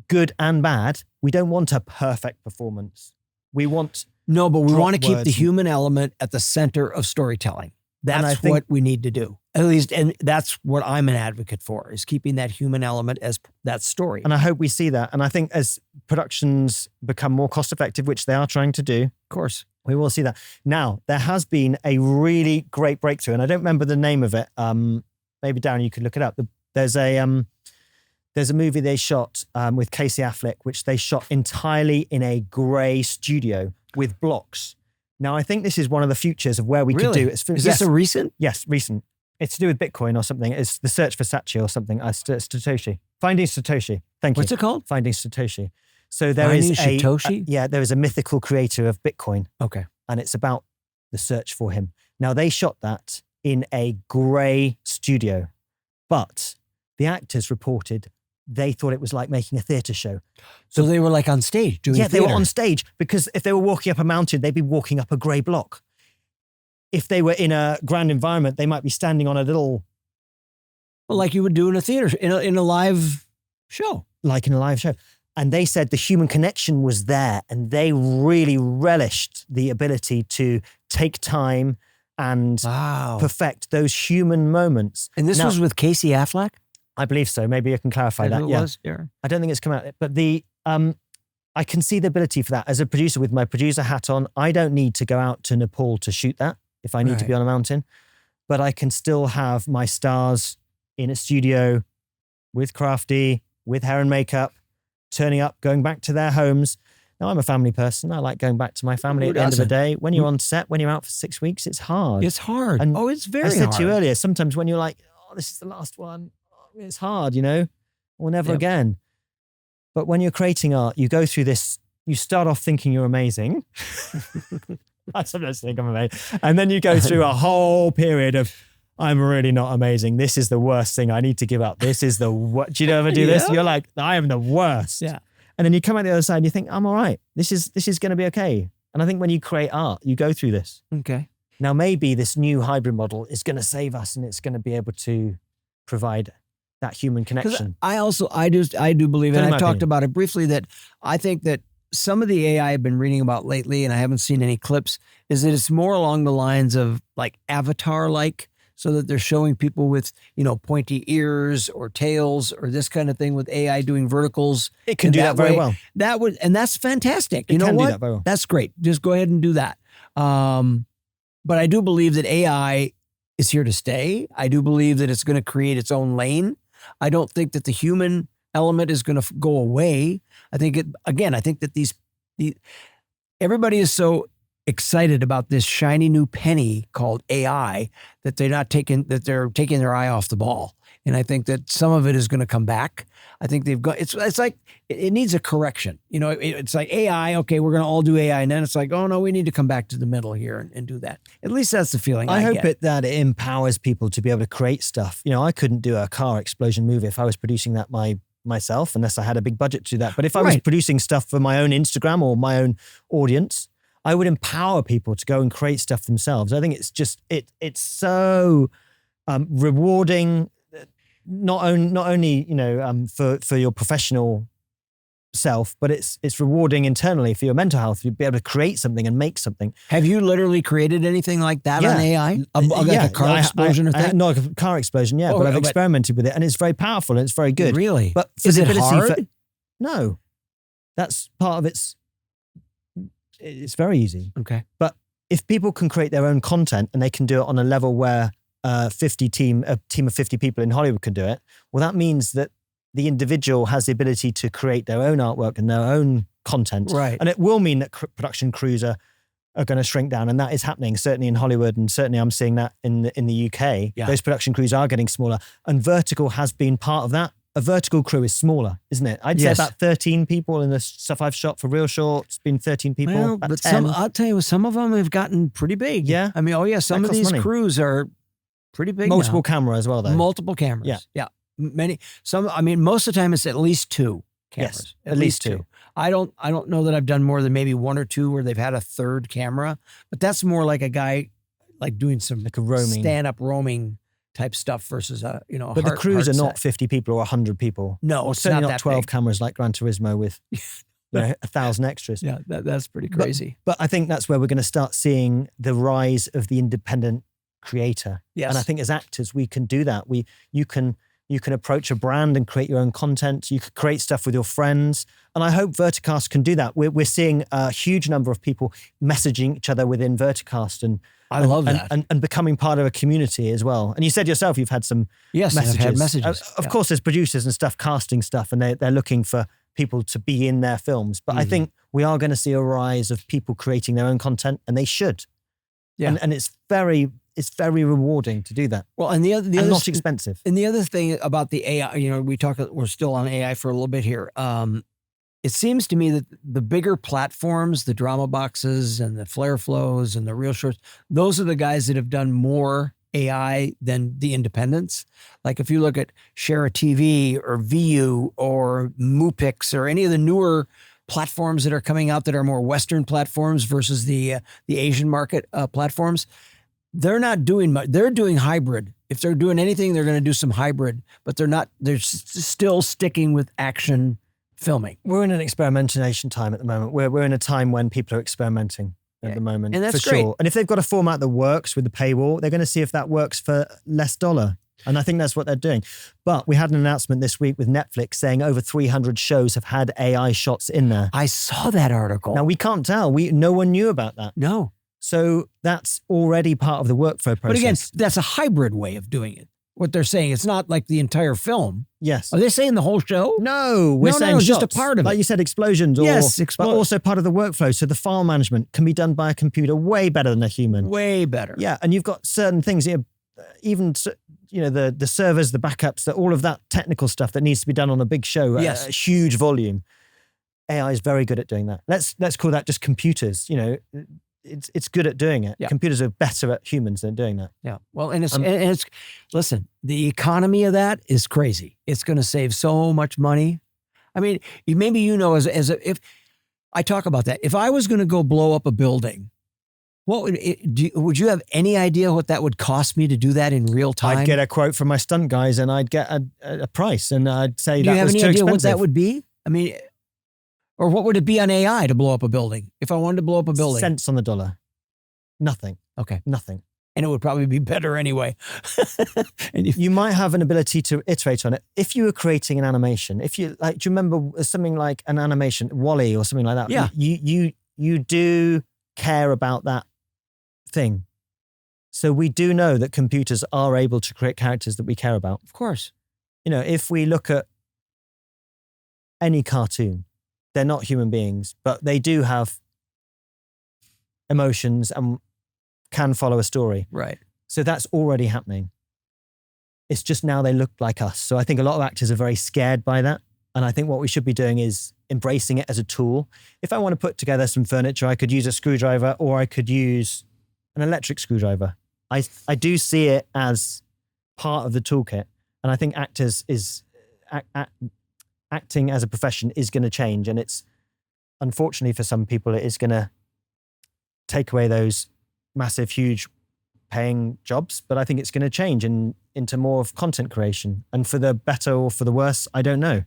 good and bad. We don't want a perfect performance. We want we want to keep the human element at the center of storytelling. That's what we need to do. At least, and that's what I'm an advocate for, is keeping that human element as that story. And I hope we see that. And I think as productions become more cost effective, which they are trying to do, of course, we will see that. Now, there has been a really great breakthrough, and I don't remember the name of it. Maybe Darren, you could look it up. There's a movie they shot with Casey Affleck, which they shot entirely in a grey studio with blocks. Now, I think this is one of the futures of where we could do it. Is this a recent? Yes, recent. It's to do with Bitcoin or something. It's the search for Sachi or something. Satoshi. Finding Satoshi. Thank you. What's it called? Finding Satoshi. So there is Satoshi? There is a mythical creator of Bitcoin. Okay. And it's about the search for him. Now, they shot that in a grey studio, but the actors reported they thought it was like making a theatre show. So they were like on stage doing theatre? They were on stage, because if they were walking up a mountain, they'd be walking up a grey block. If they were in a grand environment, they might be standing on a little... Well, like you would do in a theatre, in a live show. Like in a live show. And they said the human connection was there, and they really relished the ability to take time and perfect those human moments. And this was with Casey Affleck? I believe so. Maybe I can clarify that. I don't think it's come out. But I can see the ability for that. As a producer with my producer hat on, I don't need to go out to Nepal to shoot that if I need to be on a mountain. But I can still have my stars in a studio with Crafty, with hair and makeup, turning up, going back to their homes. Now, I'm a family person. I like going back to my family at the end of the day. When you're on set, when you're out for 6 weeks, it's hard. It's hard. And it's very hard. I said to you earlier, sometimes when you're like, this is the last one, it's hard, or never again. But when you're creating art, you go through this, you start off thinking you're amazing. I sometimes think I'm amazing. And then you go through a whole period of, I'm really not amazing. This is the worst thing. I need to give up. This is the worst. Do you ever do this? You're like, I am the worst. Yeah. And then you come out the other side and you think, I'm all right. This is going to be okay. And I think when you create art, you go through this. Okay. Now, maybe this new hybrid model is going to save us, and it's going to be able to provide that human connection. I do believe, and I've talked about it briefly, that I think that some of the AI I've been reading about lately, and I haven't seen any clips, is that it's more along the lines of like Avatar-like, so that they're showing people with, pointy ears or tails or this kind of thing with AI doing verticals. It can do that very well. And that's fantastic. It You know can do what? that very well. That's great. Just go ahead and do that. But I do believe that AI is here to stay. I do believe that it's going to create its own lane. I don't think that the human element is going to go away. I think that everybody is so excited about this shiny new penny called AI that they're taking their eye off the ball. And I think that some of it is going to come back. I think it's like, it needs a correction. It's like AI, okay, we're going to all do AI. And then it's like, oh no, we need to come back to the middle here and do that. At least that's the feeling I hope get. that it empowers people to be able to create stuff. I couldn't do a car explosion movie if I was producing that myself, unless I had a big budget to do that. But if I was producing stuff for my own Instagram or my own audience, I would empower people to go and create stuff themselves. I think it's just, it's so rewarding, not only for your professional self, but it's rewarding internally for your mental health. You'd be able to create something and make something. Have you literally created anything like that on AI? Like a car explosion or thing? Not a car explosion, but I've experimented with it, and it's very powerful and it's very good. Really? But is it hard? No. That's part of it's very easy. Okay. But if people can create their own content and they can do it on a level where a team of 50 people in Hollywood can do it, well, that means that the individual has the ability to create their own artwork and their own content. Right. And it will mean that production crews are going to shrink down. And that is happening, certainly in Hollywood. And certainly I'm seeing that in the UK. Yeah. Those production crews are getting smaller. And Vertical has been part of that. A vertical crew is smaller, isn't it? I'd say about 13 people in the stuff I've shot for Real Short. It's been 13 people. Well, but I'll tell you, some of them have gotten pretty big. Yeah. I mean, some of these crews are pretty big. Multiple camera as well, though. Multiple cameras. Yeah. Most of the time it's at least two cameras. Yes, at least two. I don't know that I've done more than maybe one or two where they've had a third camera, but that's more like a guy like doing some like a roaming, stand-up roaming type stuff versus But the crews are not 50 people or 100 people. No, or it's certainly not 12 big. cameras like Gran Turismo with 1,000 extras. Yeah, that's pretty crazy. But I think that's where we're going to start seeing the rise of the independent creator. Yes. And I think as actors, we can do that. You can approach a brand and create your own content. You could create stuff with your friends. And I hope Verticast can do that. We're seeing a huge number of people messaging each other within Verticast and I love that. And becoming part of a community as well. And you said yourself you've had some messages. I've had messages. Of course, there's producers and stuff casting stuff, and they're looking for people to be in their films. But I think we are going to see a rise of people creating their own content, and they should. Yeah. And it's very rewarding to do that. Well, and the other not expensive. And the other thing about the AI, we're still on AI for a little bit here. It seems to me that the bigger platforms, the drama boxes and the Flare Flows and the Real Shorts, those are the guys that have done more AI than the independents. Like if you look at Share TV or VU or Moopix or any of the newer platforms that are coming out that are more Western platforms versus the Asian market platforms, they're not doing much. They're doing hybrid. If they're doing anything, they're going to do some hybrid, but they're still sticking with action filming. We're in an experimentation time at the moment. We're in a time when people are experimenting at the moment, and that's for great. sure. And if they've got a format that works with the paywall, they're going to see if that works for less dollar. And I think that's what they're doing. But we had an announcement this week with Netflix saying over 300 shows have had AI shots in there. I saw that article. Now we can't tell. No one knew about that. No. So that's already part of the workflow process. But again, that's a hybrid way of doing it. What they're saying, it's not like the entire film. Yes. Are they saying the whole show? No, we're saying just a part of it. Like you said, explosions. Yes, but also part of the workflow. So the file management can be done by a computer way better than a human. Way better. Yeah, and you've got certain things, even the servers, the backups, all of that technical stuff that needs to be done on a big show, yes. A huge volume. AI is very good at doing that. Let's call that just computers. It's good at doing it. Yeah. Computers are better at humans than doing that. Yeah. Well, and it's listen, the economy of that is crazy. It's going to save so much money. I mean, maybe if I talk about that, if I was going to go blow up a building, would you have any idea what that would cost me to do that in real time? I'd get a quote from my stunt guys, and I'd get a price, and I'd say do that was too expensive. Do you have any idea what that would be? I mean, Or what would it be on AI to blow up a building? If I wanted to blow up a building. Cents on the dollar. Nothing. Okay. Nothing. And it would probably be better anyway. And you might have an ability to iterate on it. If you were creating an animation, if you like, do you remember something like an animation, Wall-E or something like that? Yeah. You do care about that thing. So we do know that computers are able to create characters that we care about. Of course. You know, if we look at any cartoon, they're not human beings, but they do have emotions and can follow a story. Right. So that's already happening. It's just now they look like us. So I think a lot of actors are very scared by that. And I think what we should be doing is embracing it as a tool. If I want to put together some furniture, I could use a screwdriver or I could use an electric screwdriver. I do see it as part of the toolkit. And I think actors is acting as a profession is going to change. And it's, unfortunately for some people, it is going to take away those massive, huge paying jobs. But I think it's going to change into more of content creation. And for the better or for the worse, I don't know.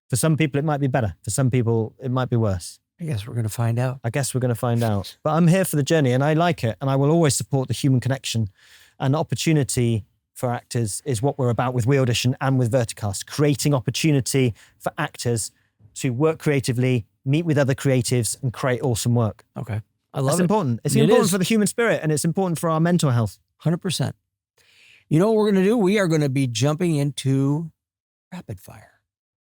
For some people, it might be better. For some people, it might be worse. I guess we're going to find out. I guess we're going to find out. But I'm here for the journey and I like it. And I will always support the human connection. And opportunity for actors is what we're about with WeAudition and with VertiCast, creating opportunity for actors to work creatively, meet with other creatives and create awesome work. Okay. I love it. It's important. It's important for the human spirit and it's important for our mental health. 100%. You know what we're going to do? We are going to be jumping into rapid fire.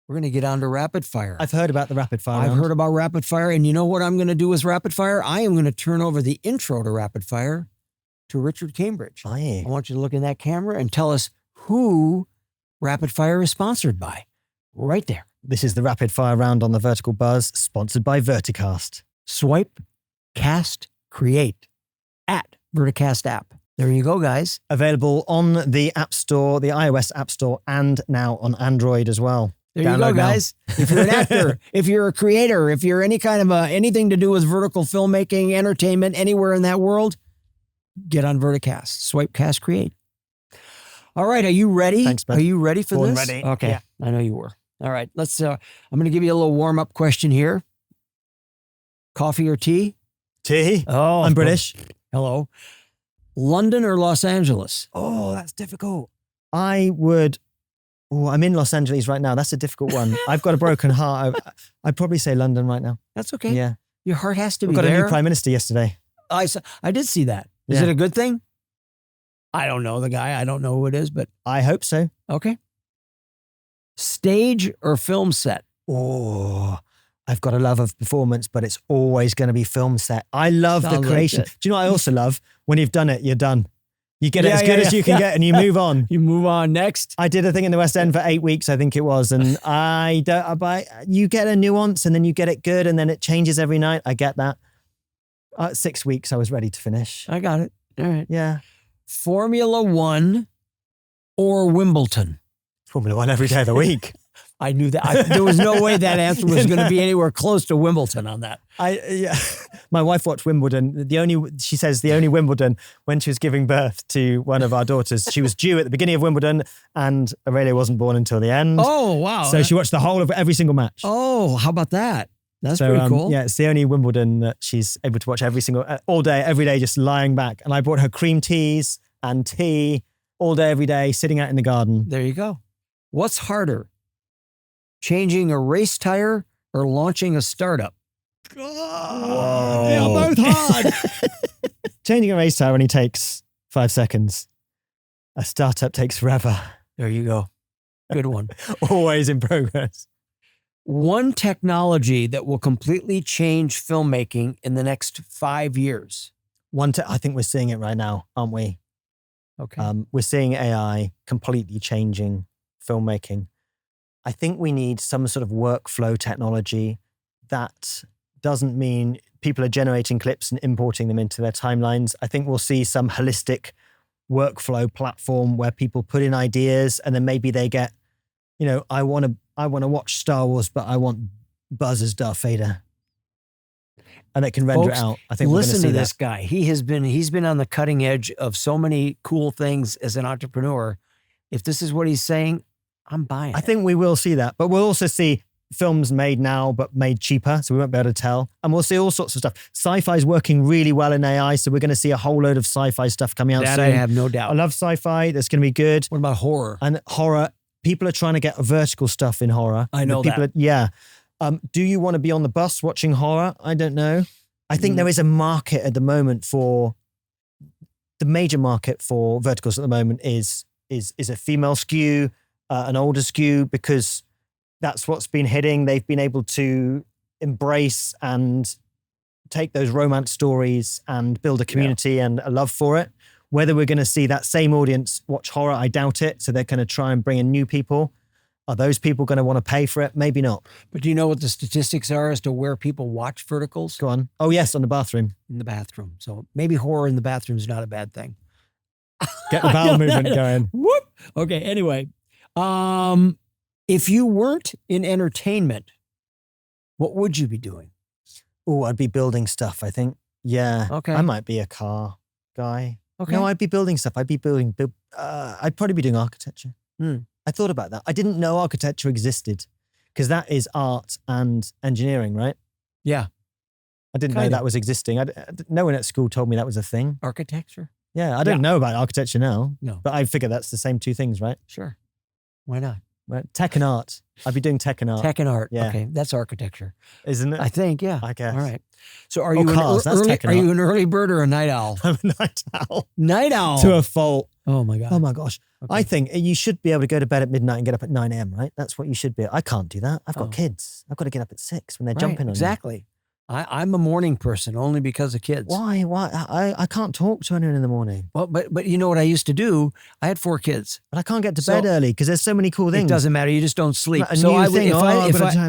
We're going to get on to rapid fire. I've heard about the rapid fire. I've heard about rapid fire. And you know what I'm going to do with rapid fire? I am going to turn over the intro to rapid fire to Richard Cambridge. Aye. I want you to look in that camera and tell us who rapid fire is sponsored by. Right there. This is the rapid fire round on the Vertical Buzz, sponsored by Verticast. Swipe, cast, create at Verticast app. There you go, guys. Available on the App Store, the iOS App Store, and now on Android as well. There you go, guys. If you're an actor, if you're a creator, if you're any kind of anything to do with vertical filmmaking, entertainment, anywhere in that world, get on Verticast. Swipe, cast, create. All right. Are you ready? Thanks, bud. Are you ready for Born this? ready. Okay. Yeah. I know you were. All right. Let's, I'm going to give you a little warm-up question here. Coffee or tea? Tea. Oh, I'm British. Hello. London or Los Angeles? Oh, that's difficult. I'm in Los Angeles right now. That's a difficult one. I've got a broken heart. I'd probably say London right now. That's okay. Yeah. Your heart has to be We've got there. a new prime minister yesterday. I did see that. Is Yeah. it a good thing? I don't know the guy. I don't know who it is, but I hope so. okay. Stage or film set? Oh, I've got a love of performance, but it's always going to be film set. I love Sounds the like creation. it. Do you know what I also love? When you've done it, you're done. You get it Yeah, as good yeah, as you can yeah. get and you move on. You move on next. I did a thing in the West End for 8 weeks, I think it was. And you get a nuance and then you get it good and then it changes every night. I get that. 6 weeks, I was ready to finish. I got it. All right. Yeah. Formula One or Wimbledon? Formula One every day of the week. I knew that. There was no way that answer was going to be anywhere close to Wimbledon on that. My wife watched Wimbledon. She says the only Wimbledon when she was giving birth to one of our daughters. She was due at the beginning of Wimbledon and Aurelia wasn't born until the end. Oh, wow. So she watched the whole of every single match. Oh, how about that? That's pretty cool. Yeah, it's the only Wimbledon that she's able to watch all day, every day, just lying back. And I brought her cream teas and tea all day, every day, sitting out in the garden. There you go. What's harder? Changing a race tire or launching a startup? Oh. They are both hard. Changing a race tire only takes 5 seconds. A startup takes forever. There you go. Good one. Always in progress. One technology that will completely change filmmaking in the next 5 years. I think we're seeing it right now, aren't we? Okay. We're seeing AI completely changing filmmaking. I think we need some sort of workflow technology that doesn't mean people are generating clips and importing them into their timelines. I think we'll see some holistic workflow platform where people put in ideas and then maybe they get, I want to watch Star Wars, but I want Buzz as Darth Vader. And they can render Folks, it out. I think listen to this that. guy. He's been on the cutting edge of so many cool things as an entrepreneur. If this is what he's saying, I'm buying I it. think we will see that, but we'll also see films made now, but made cheaper, so we won't be able to tell. And we'll see all sorts of stuff. Sci-fi is working really well in AI, so we're going to see a whole load of sci-fi stuff coming out That soon. I have no doubt. I love sci-fi. That's going to be good. What about horror? And horror, people are trying to get vertical stuff in horror. I know that. Yeah. Do you want to be on the bus watching horror? I don't know. I think there is a market at the moment for, the major market for verticals at the moment is a female skew, an older skew, because that's what's been hitting. They've been able to embrace and take those romance stories and build a community and a love for it. Whether we're going to see that same audience watch horror, I doubt it. So they're going to try and bring in new people. Are those people going to want to pay for it? Maybe not. But do you know what the statistics are as to where people watch verticals? Go on. Oh, yes, on the bathroom. In the bathroom. So maybe horror in the bathroom is not a bad thing. Get the bowel movement going. Whoop. Okay, anyway. If you weren't in entertainment, what would you be doing? Oh, I'd be building stuff, I think. Yeah. Okay. I might be a car guy. Okay. No, I'd be building stuff. I'd probably be doing architecture. I thought about that. I didn't know architecture existed because that is art and engineering, right? Yeah. I didn't know that was existing. No one at school told me that was a thing. Architecture? Yeah, I don't know about architecture now. No. But I figure that's the same two things, right? Sure. Why not? Right. Tech and art. I'd be doing tech and art. Tech and art. Yeah. Okay, that's architecture. Isn't it? I think, yeah. I guess. All right. So are you cars, that's tech and art. you an early bird or a night owl? I'm a night owl. Night owl. To a fault. Oh my God. Oh my gosh. Okay. I think you should be able to go to bed at midnight and get up at 9 a.m., right? That's what you should be. I can't do that. I've got kids. I've got to get up at 6 when they're jumping on me. Exactly. I'm a morning person only because of kids. Why? I can't talk to anyone in the morning. Well, but you know what I used to do? I had 4 kids. But I can't get to bed early because there's so many cool things. It doesn't matter. You just don't sleep. A new thing.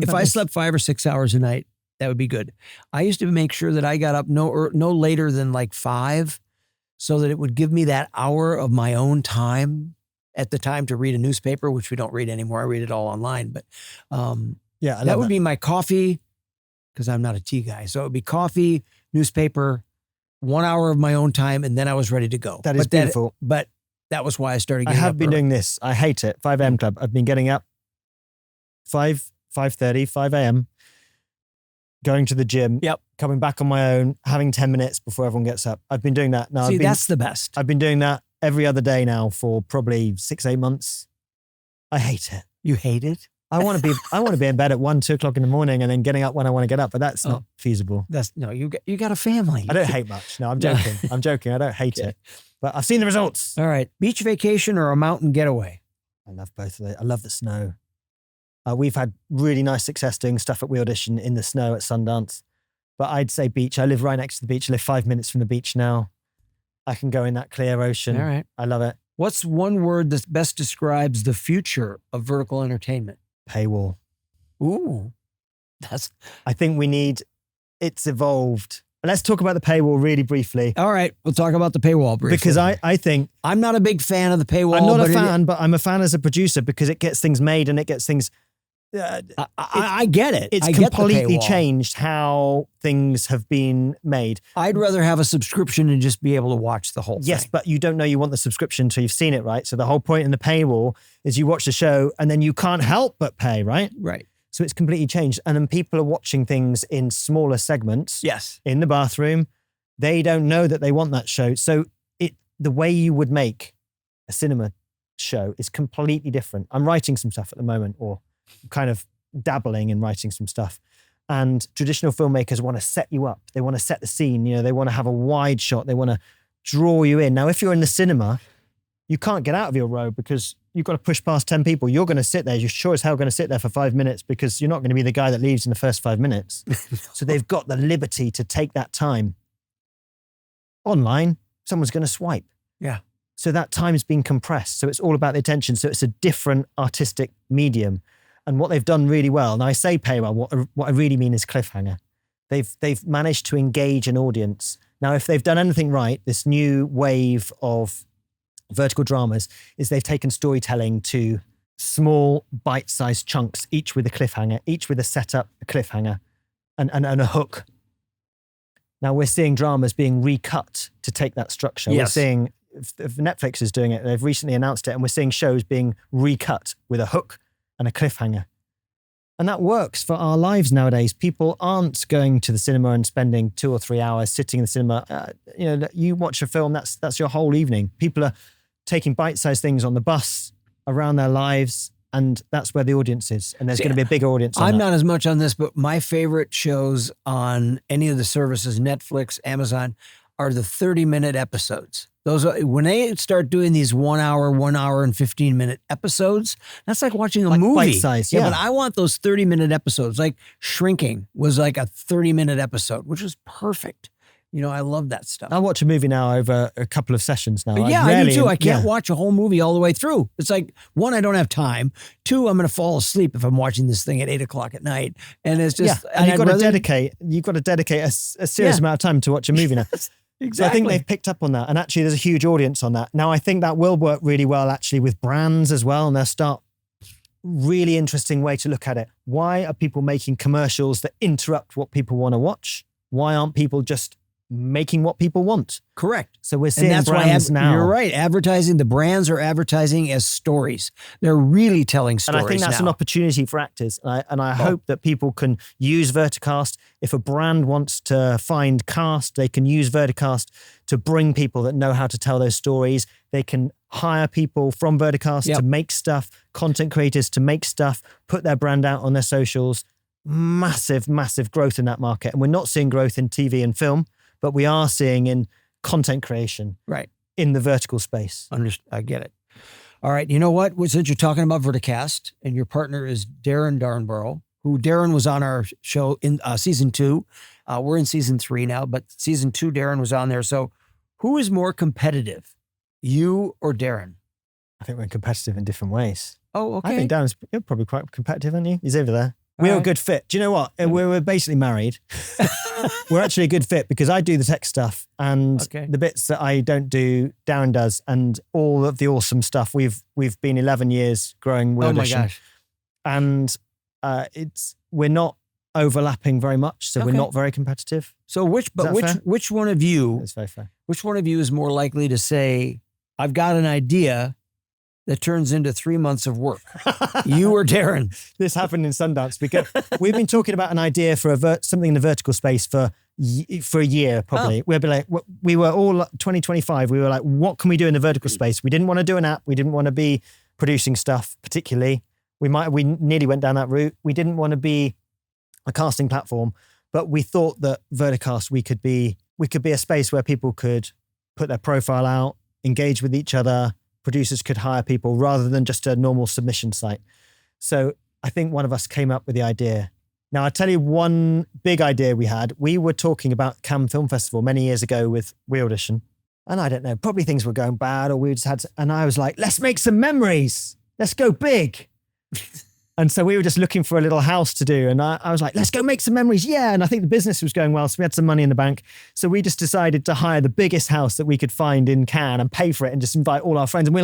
If I slept 5 or 6 hours a night, that would be good. I used to make sure that I got up no later than like 5 so that it would give me that hour of my own time at the time to read a newspaper, which we don't read anymore. I read it all online. But that would be my coffee, because I'm not a tea guy. So it would be coffee, newspaper, 1 hour of my own time, and then I was ready to go. That is beautiful. But that was why I started getting up. I have been doing this. I hate it. 5 a.m. club. I've been getting up 5:30, 5 a.m., going to the gym, coming back on my own, having 10 minutes before everyone gets up. I've been doing that. Now, that's the best. I've been doing that every other day now for probably 6-8 months. I hate it. You hate it? I want to be in bed at 1-2 o'clock in the morning and then getting up when I want to get up, but that's not feasible. You got a family. I don't hate much. No, I'm joking. I'm joking. I don't hate it, but I've seen the results. All right. Beach vacation or a mountain getaway? I love both of them. I love the snow. We've had really nice success doing stuff at WeAudition in the snow at Sundance, but I'd say beach. I live right next to the beach. I live 5 minutes from the beach now. I can go in that clear ocean. All right. I love it. What's one word that best describes the future of vertical entertainment? Paywall. Ooh, I think it's evolved. Let's talk about the paywall really briefly. All right, we'll talk about the paywall briefly. Because I think... I'm not a big fan of the paywall. I'm not a fan, but I'm a fan as a producer because it gets things made and it gets things... I get it. It's completely changed how things have been made. I'd rather have a subscription and just be able to watch the whole thing. Yes, but you don't know you want the subscription until you've seen it, right? So the whole point in the paywall is you watch the show and then you can't help but pay, right? Right. So it's completely changed. And then people are watching things in smaller segments. Yes. In the bathroom. They don't know that they want that show. So the way you would make a cinema show is completely different. I'm writing some stuff at the moment, or kind of dabbling in writing some stuff. And traditional filmmakers want to set you up. They want to set the scene. They want to have a wide shot. They want to draw you in. Now, if you're in the cinema, you can't get out of your row because you've got to push past 10 people. You're going to sit there. You're sure as hell going to sit there for 5 minutes because you're not going to be the guy that leaves in the first 5 minutes. So they've got the liberty to take that time. Online, someone's going to swipe. Yeah. So that time's been compressed. So it's all about the attention. So it's a different artistic medium. And what they've done really well, and I say paywall, what I really mean is cliffhanger. They've managed to engage an audience. Now, if they've done anything right, this new wave of vertical dramas is they've taken storytelling to small bite-sized chunks, each with a cliffhanger, each with a setup, a cliffhanger, and a hook. Now we're seeing dramas being recut to take that structure. Yes. We're seeing, if Netflix is doing it, they've recently announced it, and we're seeing shows being recut with a hook and a cliffhanger. And that works for our lives nowadays. People aren't going to the cinema and spending 2 or 3 hours sitting in the cinema. You watch a film, that's your whole evening. People are taking bite-sized things on the bus around their lives, and that's where the audience is. And there's going to be a bigger audience on I'm that. not as much on this, but my favorite shows on any of the services, Netflix, Amazon, are the 30-minute episodes. Those are, when they start doing these 1 hour and 15-minute episodes, that's like watching a movie. Bite-sized, yeah, but I want those 30-minute episodes. Like Shrinking was like a 30-minute episode, which was perfect. I love that stuff. I watch a movie now over a couple of sessions now. Yeah, I do too. I can't watch a whole movie all the way through. It's like, one, I don't have time. Two, I'm going to fall asleep if I'm watching this thing at 8:00 at night. And it's just, and you've got to dedicate a serious amount of time to watch a movie now. Exactly. So I think they've picked up on that. And actually there's a huge audience on that. Now I think that will work really well actually with brands as well. And they'll start really interesting way to look at it. Why are people making commercials that interrupt what people want to watch? Why aren't people just making what people want? Correct. So we're seeing that's brands now. You're right. The brands are advertising as stories. They're really telling stories. And I think that's an opportunity for actors. And I hope that people can use Verticast. If a brand wants to find cast, they can use Verticast to bring people that know how to tell those stories. They can hire people from Verticast to make stuff, content creators to make stuff, put their brand out on their socials. Massive, massive growth in that market. And we're not seeing growth in TV and film, but we are seeing in content creation, right, in the vertical space. I get it. All right. You know what? Since you're talking about Verticast and your partner is Darren Darnborough, who Darren was on our show in season 2. We're in season 3 now, but season 2, Darren was on there. So who is more competitive, you or Darren? I think we're competitive in different ways. Oh, okay. I think Darren's probably quite competitive, aren't you? He's over there. We're a good fit. Do you know what? We're basically married. We're actually a good fit because I do the tech stuff and the bits that I don't do, Darren does, and all of the awesome stuff. We've been 11 years growing WeAudition. Oh my gosh. And we're not overlapping very much, so we're not very competitive. So which one of you? That's very fair. Which one of you is more likely to say, "I've got an idea that turns into 3 months of work"? You or Darren? This happened in Sundance because we've been talking about an idea for something in the vertical space for a year, probably. We were all 2025. We were like, what can we do in the vertical space? We didn't want to do an app. We didn't want to be producing stuff particularly. We nearly went down that route. We didn't want to be a casting platform, but we thought that Verticast, we could be a space where people could put their profile out, engage with each other. Producers could hire people rather than just a normal submission site. So I think one of us came up with the idea. Now, I'll tell you one big idea we had. We were talking about Cannes Film Festival many years ago with WeAudition. And I don't know, probably things were going bad or we just had, and I was like, let's make some memories. Let's go big. And so we were just looking for a little house to do. And I was like, let's go make some memories. Yeah. And I think the business was going well. So we had some money in the bank. So we just decided to hire the biggest house that we could find in Cannes and pay for it and just invite all our friends. And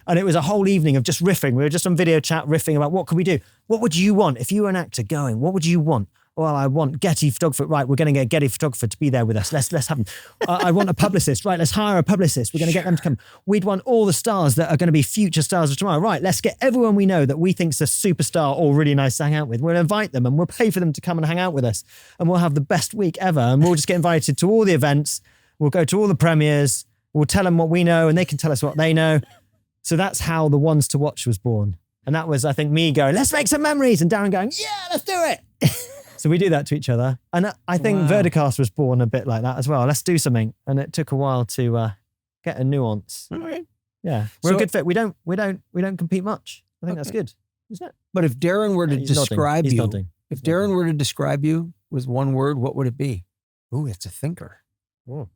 and it was a whole evening of just riffing. We were just on video chat riffing about what could we do? What would you want? If you were an actor going, what would you want? Well, I want Getty photographer. Right, we're going to get a Getty photographer to be there with us. Let's have them. I want a publicist. Right, let's hire a publicist. We're going to get them to come. We'd want all the stars that are going to be future stars of tomorrow. Right, let's get everyone we know that we think's a superstar or really nice to hang out with. We'll invite them and we'll pay for them to come and hang out with us. And we'll have the best week ever. And we'll just get invited to all the events. We'll go to all the premieres. We'll tell them what we know and they can tell us what they know. So that's how The Ones to Watch was born. And that was, I think, me going, let's make some memories. And Darren going, yeah, let's do it. So we do that to each other. And I think Verticast was born a bit like that as well. Let's do something. And it took a while to get a nuance. All right. Yeah. We're a good fit. We don't compete much. I think that's good, isn't it? But if Darren were to describe you, if Darren were to describe you with one word, what would it be? Ooh, it's a thinker. Ooh.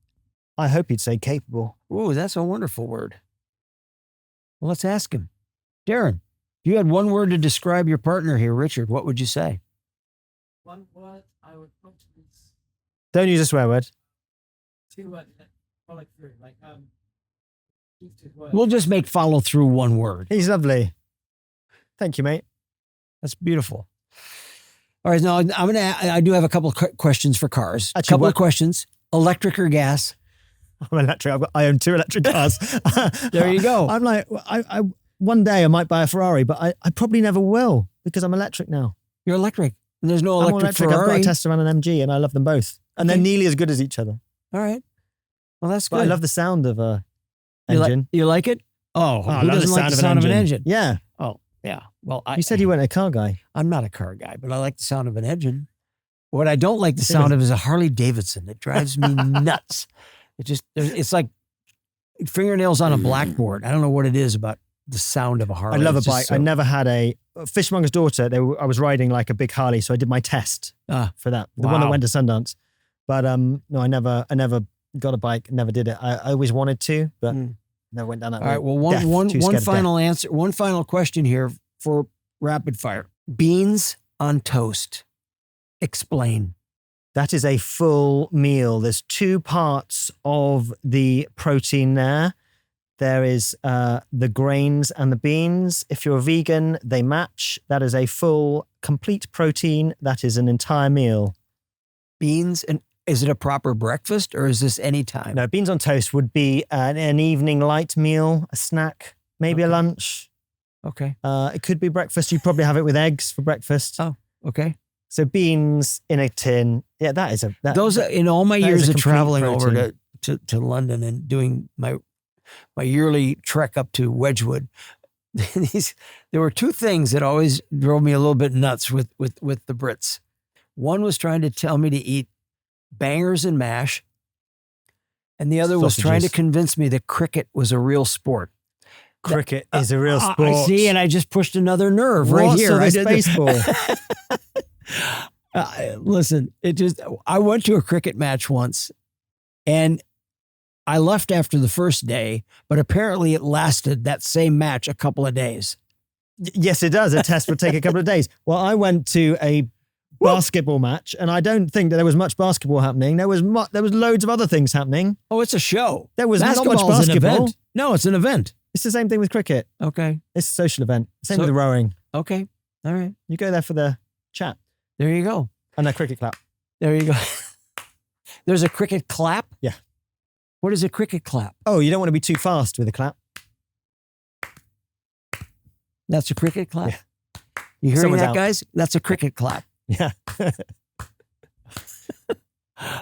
I hope he'd say capable. Ooh, that's a wonderful word. Well, let's ask him. Darren, if you had one word to describe your partner here, Richard, what would you say? One word I would probably don't use a swear word. 2 words follow through. We'll just make follow through one word. He's lovely. Thank you, mate. That's beautiful. All right, now I do have a couple of questions for cars. Actually, a couple of questions. Electric or gas? I'm electric. I own 2 electric cars. There you go. I'm like, I one day I might buy a Ferrari, but I probably never will because I'm electric now. You're electric. And there's no I'm electric electric. I've got Ferrari. a Tesla and an MG, and I love them both. And they're Okay. nearly as good as each other. All right. Well, that's But good. I love the sound of a you engine. you like it? Oh, I who love doesn't like the sound of an engine? Yeah. Oh, yeah. Well, You said you weren't a car guy. I'm not a car guy, but I like the sound of an engine. What I don't like the sound of is a Harley Davidson. It drives me nuts. It's like fingernails on a blackboard. I don't know what it is about the sound of a Harley. I love a It's just bike. so- I never had a fishmonger's daughter. I was riding like a big Harley, so I did my test for that. The one that Wow. went to Sundance. But no, I never got a bike. Never did it. I always wanted to, but never went down that All right. route. Well, Death. one Too scared of final answer. One final question here for rapid fire. Beans on toast. Explain. That is a full meal. There's 2 parts of the protein there. There is the grains and the beans. If you're a vegan, they match. That is a full, complete protein. That is an entire meal. Beans, and is it a proper breakfast or is this any time? No, beans on toast would be an evening light meal, a snack, maybe a lunch. Okay. It could be breakfast. You probably have it with eggs for breakfast. Oh, okay. So beans in a tin. Yeah, that is a... Those are, in all my that years is a of complete traveling over protein. to London and doing my yearly trek up to Wedgwood, there were 2 things that always drove me a little bit nuts with the Brits. One was trying to tell me to eat bangers and mash, and the other was trying to Sausages. convince me that cricket was a real sport. Cricket is a real sport. I see, and I just pushed another nerve right What's here. with I this did- baseball? Listen, I went to a cricket match once and I left after the first day, but apparently it lasted that same match a couple of days. Yes, it does. A test would take a couple of days. Well, I went to a basketball match, and I don't think that there was much basketball happening. There was loads of other things happening. Oh, it's a show. There was not much Basketball's an basketball. event. No, it's an event. It's the same thing with cricket. Okay. It's a social event. Same So- with the rowing. Okay. All right. You go there for the chat There you go. and a cricket clap. There you go. There's a cricket clap? Yeah. What is a cricket clap? Oh, you don't want to be too fast with a clap. That's a cricket clap? Yeah. You hearing Someone's that, out. guys? That's a cricket clap. Yeah.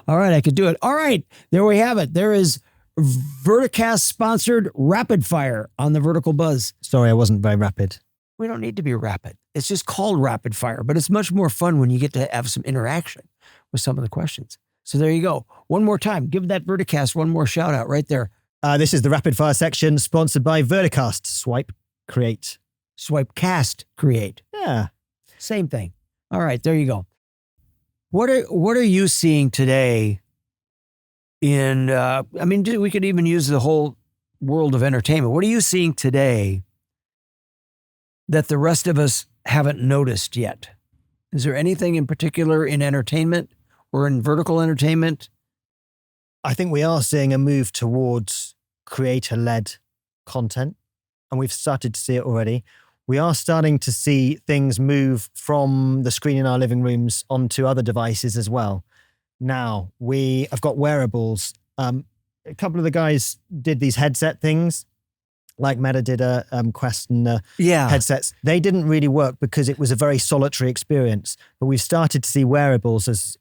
All right, I could do it. All right, there we have it. There is Verticast sponsored Rapid Fire on the Vertical Buzz. Sorry, I wasn't very rapid. We don't need to be rapid. It's just called Rapid Fire, but it's much more fun when you get to have some interaction with some of the questions. So there you go. One more time, give that Verticast one more shout out right there. This is the rapid fire section sponsored by Verticast. Swipe, create. Swipe, cast, create. Yeah. Same thing. All right, there you go. What are you seeing today in, we could even use the whole world of entertainment. What are you seeing today that the rest of us haven't noticed yet? Is there anything in particular in entertainment or in vertical entertainment? I think we are seeing a move towards creator-led content, and we've started to see it already. We are starting to see things move from the screen in our living rooms onto other devices as well. Now, I've got wearables. A couple of the guys did these headset things, like Meta did a Quest and headsets. They didn't really work because it was a very solitary experience. But we've started to see wearables as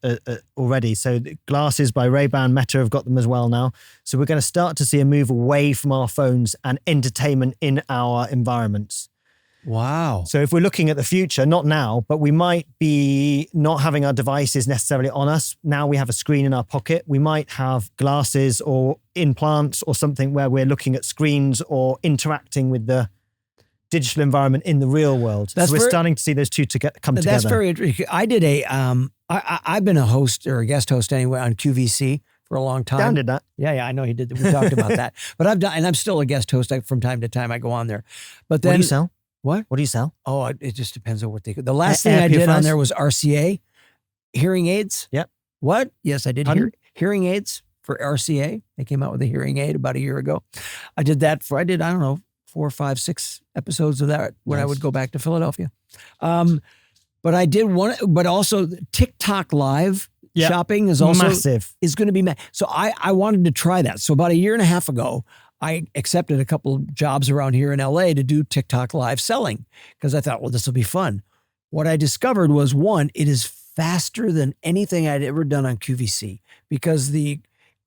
already. So the glasses by Ray-Ban, Meta have got them as well now. So we're going to start to see a move away from our phones and entertainment in our environments. Wow. So if we're looking at the future, not now, but we might be not having our devices necessarily on us. Now we have a screen in our pocket. We might have glasses or implants or something where we're looking at screens or interacting with the digital environment in the real world. So we're starting to see those two come together. That's very interesting. I did I've been a host or a guest host anyway on QVC for a long time. Dan did that. Yeah, I know he did. We talked about that. But I'm still a guest host from time to time. I go on there. But then What do you sell? What? What do you sell? Oh, it just depends on what they. The last thing I did purifiers? on there was RCA, hearing aids. Yep. What? Yes, I did Pardon? hearing aids for RCA. They came out with a hearing aid about a year ago. I did that I don't know, 4, 5, 6 episodes of that when I Nice. would go back to Philadelphia. But I did one, but also TikTok live Yep. shopping is also Massive. is going to be so I wanted to try that. So about a year and a half ago, I accepted a couple of jobs around here in LA to do TikTok live selling because I thought, well, this will be fun. what I discovered was, one, it is faster than anything I'd ever done on QVC, because the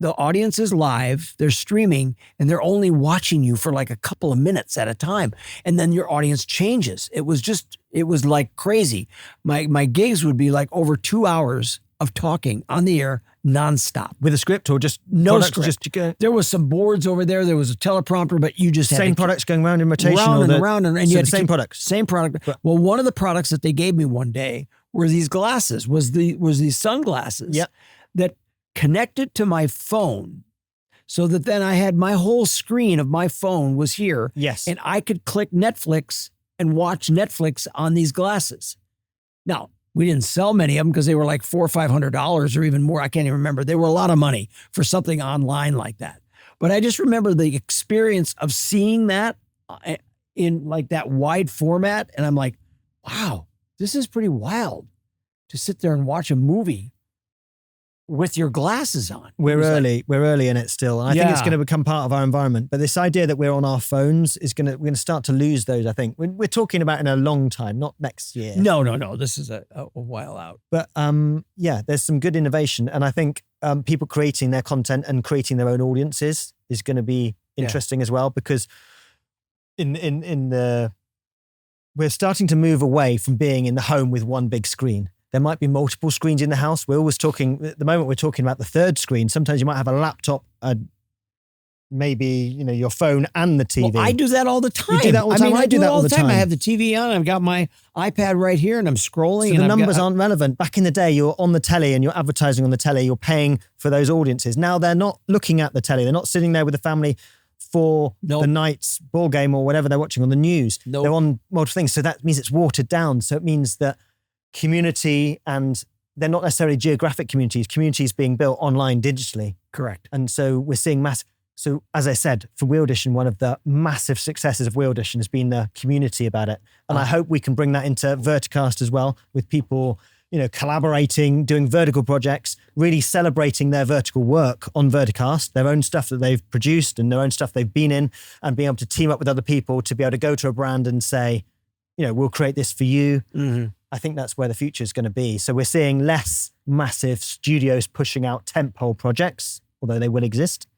audience is live, they're streaming, and they're only watching you for like a couple of minutes at a time. And then your audience changes. It was like crazy. My gigs would be like over 2 hours of talking on the air nonstop. With a script or just No products, script. There was some boards over there. There was a teleprompter, but you just had same products going round in rotation. Round and round. And so you had the same products. Same product. Well, one of the products that they gave me one day were these glasses, was these sunglasses that connected to my phone, so that then I had my whole screen of my phone was here. Yes. And I could click Netflix and watch Netflix on these glasses. Now, we didn't sell many of them because they were like $400 or $500 or even more. I can't even remember. They were a lot of money for something online like that. But I just remember the experience of seeing that in like that wide format. And I'm like, wow, this is pretty wild to sit there and watch a movie with your glasses on. We're early in it still. And I think it's going to become part of our environment. But this idea that we're on our phones we're going to start to lose those, I think. We're talking about in a long time, not next year. No. This is a while out. But there's some good innovation. And I think people creating their content and creating their own audiences is going to be interesting as well, because we're starting to move away from being in the home with one big screen. There might be multiple screens in the house. We're always talking, at the moment we're talking about the third screen. Sometimes you might have a laptop, maybe, your phone and the TV. Well, I do that all the time. You do that all the time? I do that all the time. I have the TV on. I've got my iPad right here and I'm scrolling. So the numbers aren't relevant. Back in the day, you're on the telly and you're advertising on the telly. You're paying for those audiences. Now they're not looking at the telly. They're not sitting there with the family for the night's ball game or whatever they're watching on the news. They're on multiple things. So that means it's watered down. So it means that community, and they're not necessarily geographic communities being built online digitally. Correct. And so we're seeing so as I said, for WeAudition, one of the massive successes of WeAudition has been the community about it. And I hope we can bring that into Verticast as well, with people, collaborating, doing vertical projects, really celebrating their vertical work on Verticast, their own stuff that they've produced and their own stuff they've been in, and being able to team up with other people to be able to go to a brand and say, we'll create this for you. Mm-hmm. I think that's where the future is going to be. So we're seeing less massive studios pushing out tentpole projects, although they will exist,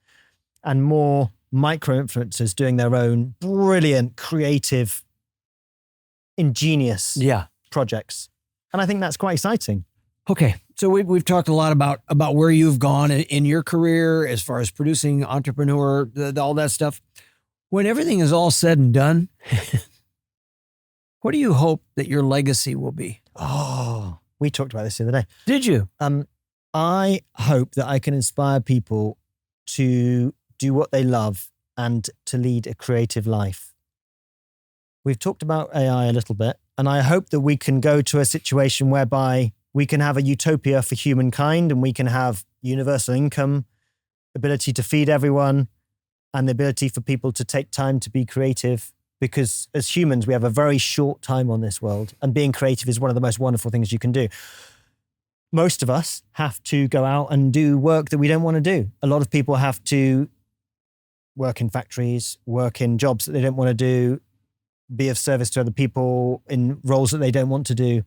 and more micro-influencers doing their own brilliant, creative, ingenious projects. And I think that's quite exciting. Okay. So we've talked a lot about where you've gone in your career as far as producing, entrepreneur, all that stuff. When everything is all said and done, what do you hope that your legacy will be? Oh, we talked about this the other day. Did you? I hope that I can inspire people to do what they love and to lead a creative life. We've talked about AI a little bit, and I hope that we can go to a situation whereby we can have a utopia for humankind, and we can have universal income, ability to feed everyone, and the ability for people to take time to be creative. Because as humans, we have a very short time on this world, and being creative is one of the most wonderful things you can do. Most of us have to go out and do work that we don't want to do. A lot of people have to work in factories, work in jobs that they don't want to do, be of service to other people in roles that they don't want to do.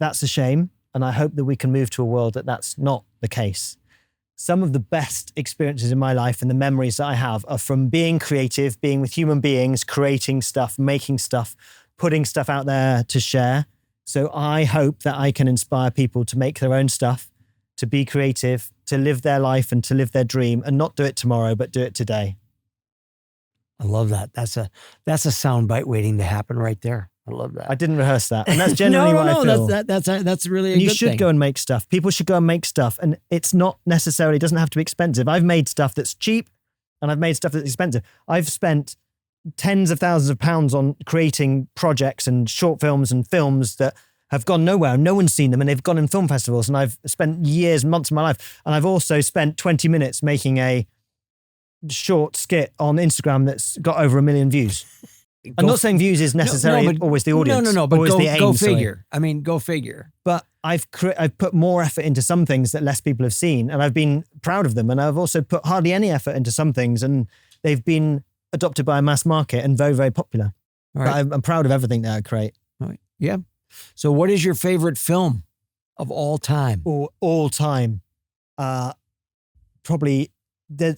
That's a shame. And I hope that we can move to a world that that's not the case. Some of the best experiences in my life and the memories that I have are from being creative, being with human beings, creating stuff, making stuff, putting stuff out there to share. So I hope that I can inspire people to make their own stuff, to be creative, to live their life and to live their dream, and not do it tomorrow, but do it today. I love that. That's a soundbite waiting to happen right there. I love that. I didn't rehearse that. And that's genuinely what I feel. That's really a good thing. You should go and make stuff. People should go and make stuff. And it's not necessarily, doesn't have to be expensive. I've made stuff that's cheap and I've made stuff that's expensive. I've spent tens of thousands of pounds on creating projects and short films and films that have gone nowhere. No one's seen them and they've gone in film festivals. And I've spent years, months of my life. And I've also spent 20 minutes making a short skit on Instagram that's got over 1 million views. I'm not saying views is necessarily always the audience. No, but go figure. Sorry. I mean, go figure. But I've put more effort into some things that less people have seen, and I've been proud of them. And I've also put hardly any effort into some things, and they've been adopted by a mass market and very, very popular. All right. But I'm proud of everything that I create. All right. Yeah, So what is your favorite film of all time? All time. Probably there's.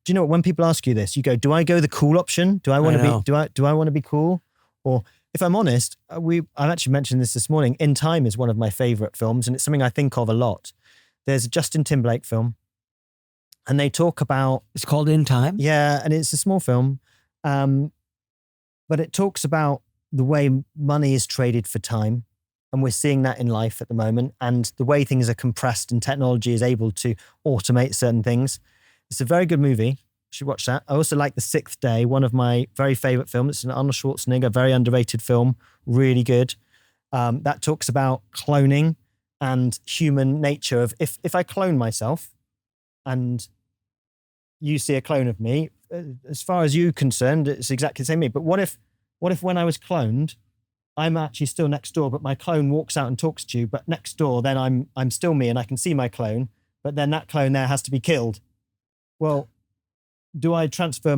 Do you know what? When people ask you this, you go, "Do I go the cool option? Do I want to be? Do I want to be cool?" Or if I'm honest, I've actually mentioned this morning. In Time is one of my favorite films, and it's something I think of a lot. There's a Justin Timberlake film, and they talk about. It's called In Time. Yeah, and it's a small film, but it talks about the way money is traded for time. And we're seeing that in life at the moment, and the way things are compressed and technology is able to automate certain things. It's a very good movie. You should watch that. I also like The Sixth Day, one of my very favorite films. It's an Arnold Schwarzenegger, very underrated film, really good. That talks about cloning and human nature of if I clone myself and you see a clone of me, as far as you're concerned, it's exactly the same me. But what if when I was cloned, I'm actually still next door, but my clone walks out and talks to you, but next door, then I'm still me and I can see my clone, but then that clone there has to be killed. Well, do I transfer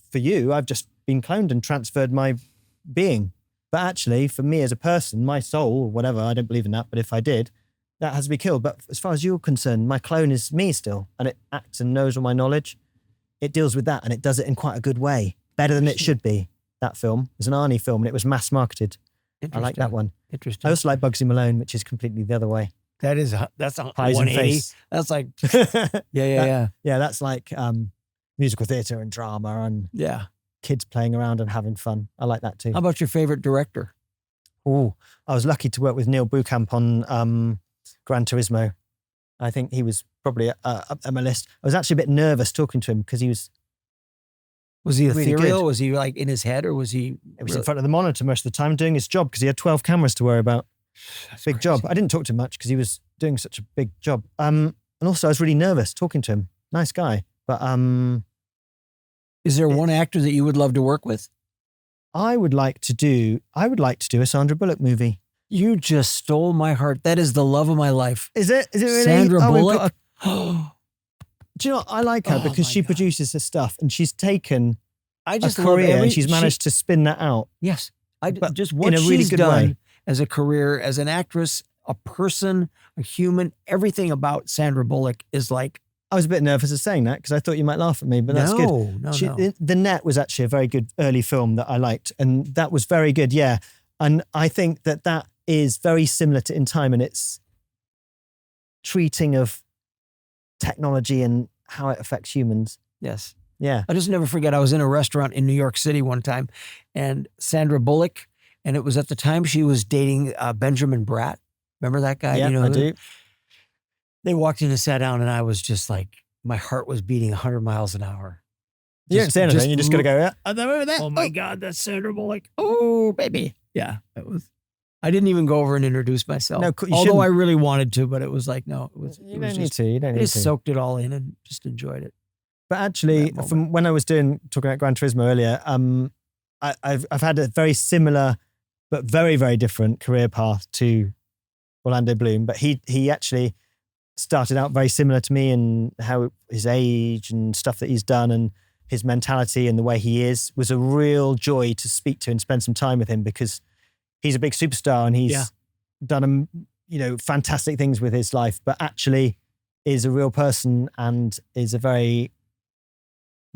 for you, I've just been cloned and transferred my being. But actually, for me as a person, my soul, or whatever, I don't believe in that, but if I did, that has to be killed. But as far as you're concerned, my clone is me still, and it acts and knows all my knowledge. It deals with that, and it does it in quite a good way. Better than it should be, that film. It's an Arnie film, and it was mass marketed. I like that one. Interesting. I also like Bugsy Malone, which is completely the other way. That's a Pies and 180. Face. That's like, yeah. Yeah, that's like musical theatre and drama and kids playing around and having fun. I like that too. How about your favorite director? Oh, I was lucky to work with Neil Blomkamp on Gran Turismo. I think he was probably up on my list. I was actually a bit nervous talking to him because he was... Was he really ethereal? good. Was he like in his head, or was he... It was in front of the monitor most of the time doing his job because he had 12 cameras to worry about. That's big crazy. job. I didn't talk to him much because he was doing such a big job. And also I was really nervous talking to him. Nice guy. But is there one actor that you would love to work with? I would like to do a Sandra Bullock movie. You just stole my heart. That is the love of my life. Is it really? Sandra we've Bullock? got do you know what? I like her because my she God. produces her stuff and she's taken I just a love career and she's managed to spin that out. Yes. But just what in a really she's good done way. as a career, as an actress, a person, a human, everything about Sandra Bullock is like... I was a bit nervous of saying that because I thought you might laugh at me, but that's good. No. The Net was actually a very good early film that I liked, and that was very good, yeah. And I think that is very similar to In Time and its treating of technology and how it affects humans. Yes. Yeah. I just never forget, I was in a restaurant in New York City one time, and Sandra Bullock, and it was at the time she was dating Benjamin Bratt. Remember that guy? Yeah, you know, I do. They walked in and sat down, and I was just like, my heart was beating 100 miles an hour. You don't say anything, you just got to go, yeah, over there. Oh my God, that's Sandra Bullock. Oh, baby. Yeah, it was. I didn't even go over and introduce myself. No, you although shouldn't. I really wanted to, but it was like, no, it was. You don't need to. You don't I need just to. soaked it all in and just enjoyed it. But actually, that from when I was talking about Gran Turismo earlier, I've had a very similar but very, very different career path to Orlando Bloom. But he actually started out very similar to me in how his age and stuff that he's done and his mentality and the way he is was a real joy to speak to and spend some time with him because he's a big superstar and he's done fantastic things with his life, but actually is a real person and is a very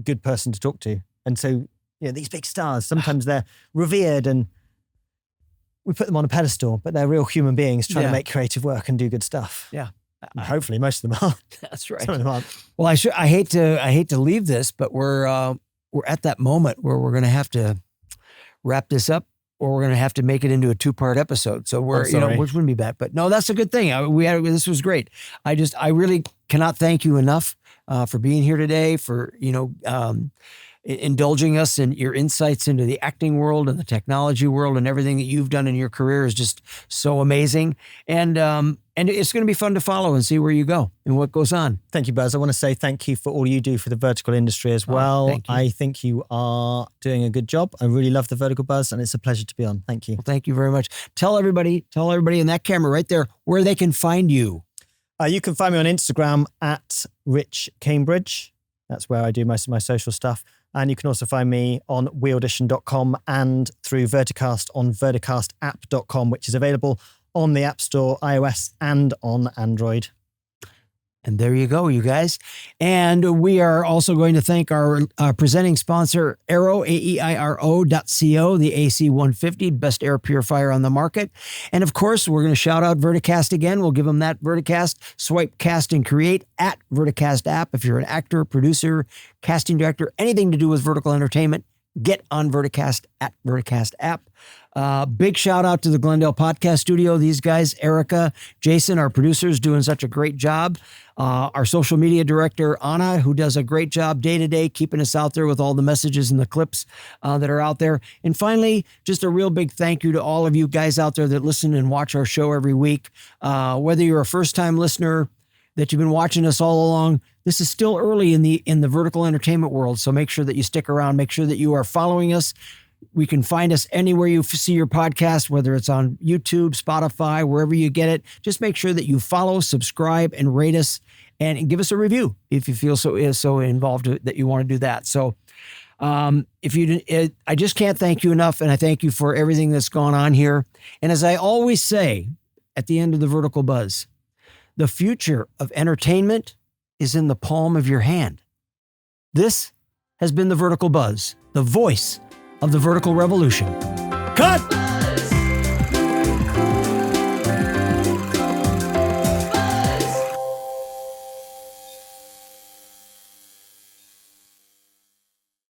good person to talk to. And so, these big stars, sometimes they're revered and we put them on a pedestal, but they're real human beings trying to make creative work and do good stuff. Yeah. And hopefully most of them are. That's right. Some of them aren't. Well, I hate to leave this, but we're at that moment where we're going to have to wrap this up, or we're going to have to make it into a 2-part episode. So which wouldn't be bad, but no, that's a good thing. This was great. I really cannot thank you enough for being here today, for indulging us in your insights into the acting world and the technology world, and everything that you've done in your career is just so amazing. And it's going to be fun to follow and see where you go and what goes on. Thank you, Buzz. I want to say thank you for all you do for the vertical industry as well. Thank you. I think you are doing a good job. I really love the Vertical Buzz and it's a pleasure to be on. Thank you. Well, thank you very much. Tell everybody in that camera right there where they can find you. You can find me on Instagram at Rich Cambridge. That's where I do most of my social stuff. And you can also find me on WeAudition.com and through Verticast on VerticastApp.com, which is available on the App Store, iOS, and on Android. And there you go, you guys. And we are also going to thank our presenting sponsor, Aero, AEIRO.co, the AC150, best air purifier on the market. And of course, we're going to shout out Verticast again. We'll give them that Verticast. Swipe, cast, and create at Verticast app. If you're an actor, producer, casting director, anything to do with vertical entertainment, get on Verticast at Verticast app. Big shout out to the Glendale Podcast Studio. These guys, Erica, Jason, our producers, doing such a great job. Our social media director, Anna, who does a great job day to day, keeping us out there with all the messages and the clips that are out there. And finally, just a real big thank you to all of you guys out there that listen and watch our show every week. Whether you're a first-time listener, that you've been watching us all along, this is still early in the vertical entertainment world. So make sure that you stick around. Make sure that you are following us. We can find us anywhere you see your podcast, whether it's on YouTube, Spotify, wherever you get it. Just make sure that you follow, subscribe, and rate us, and give us a review if you feel so involved that you want to do that. So I just can't thank you enough, and I thank you for everything that's gone on here. And as I always say at the end of the Vertical Buzz, the future of entertainment is in the palm of your hand. This has been the Vertical Buzz, the voice of the vertical revolution. Cut!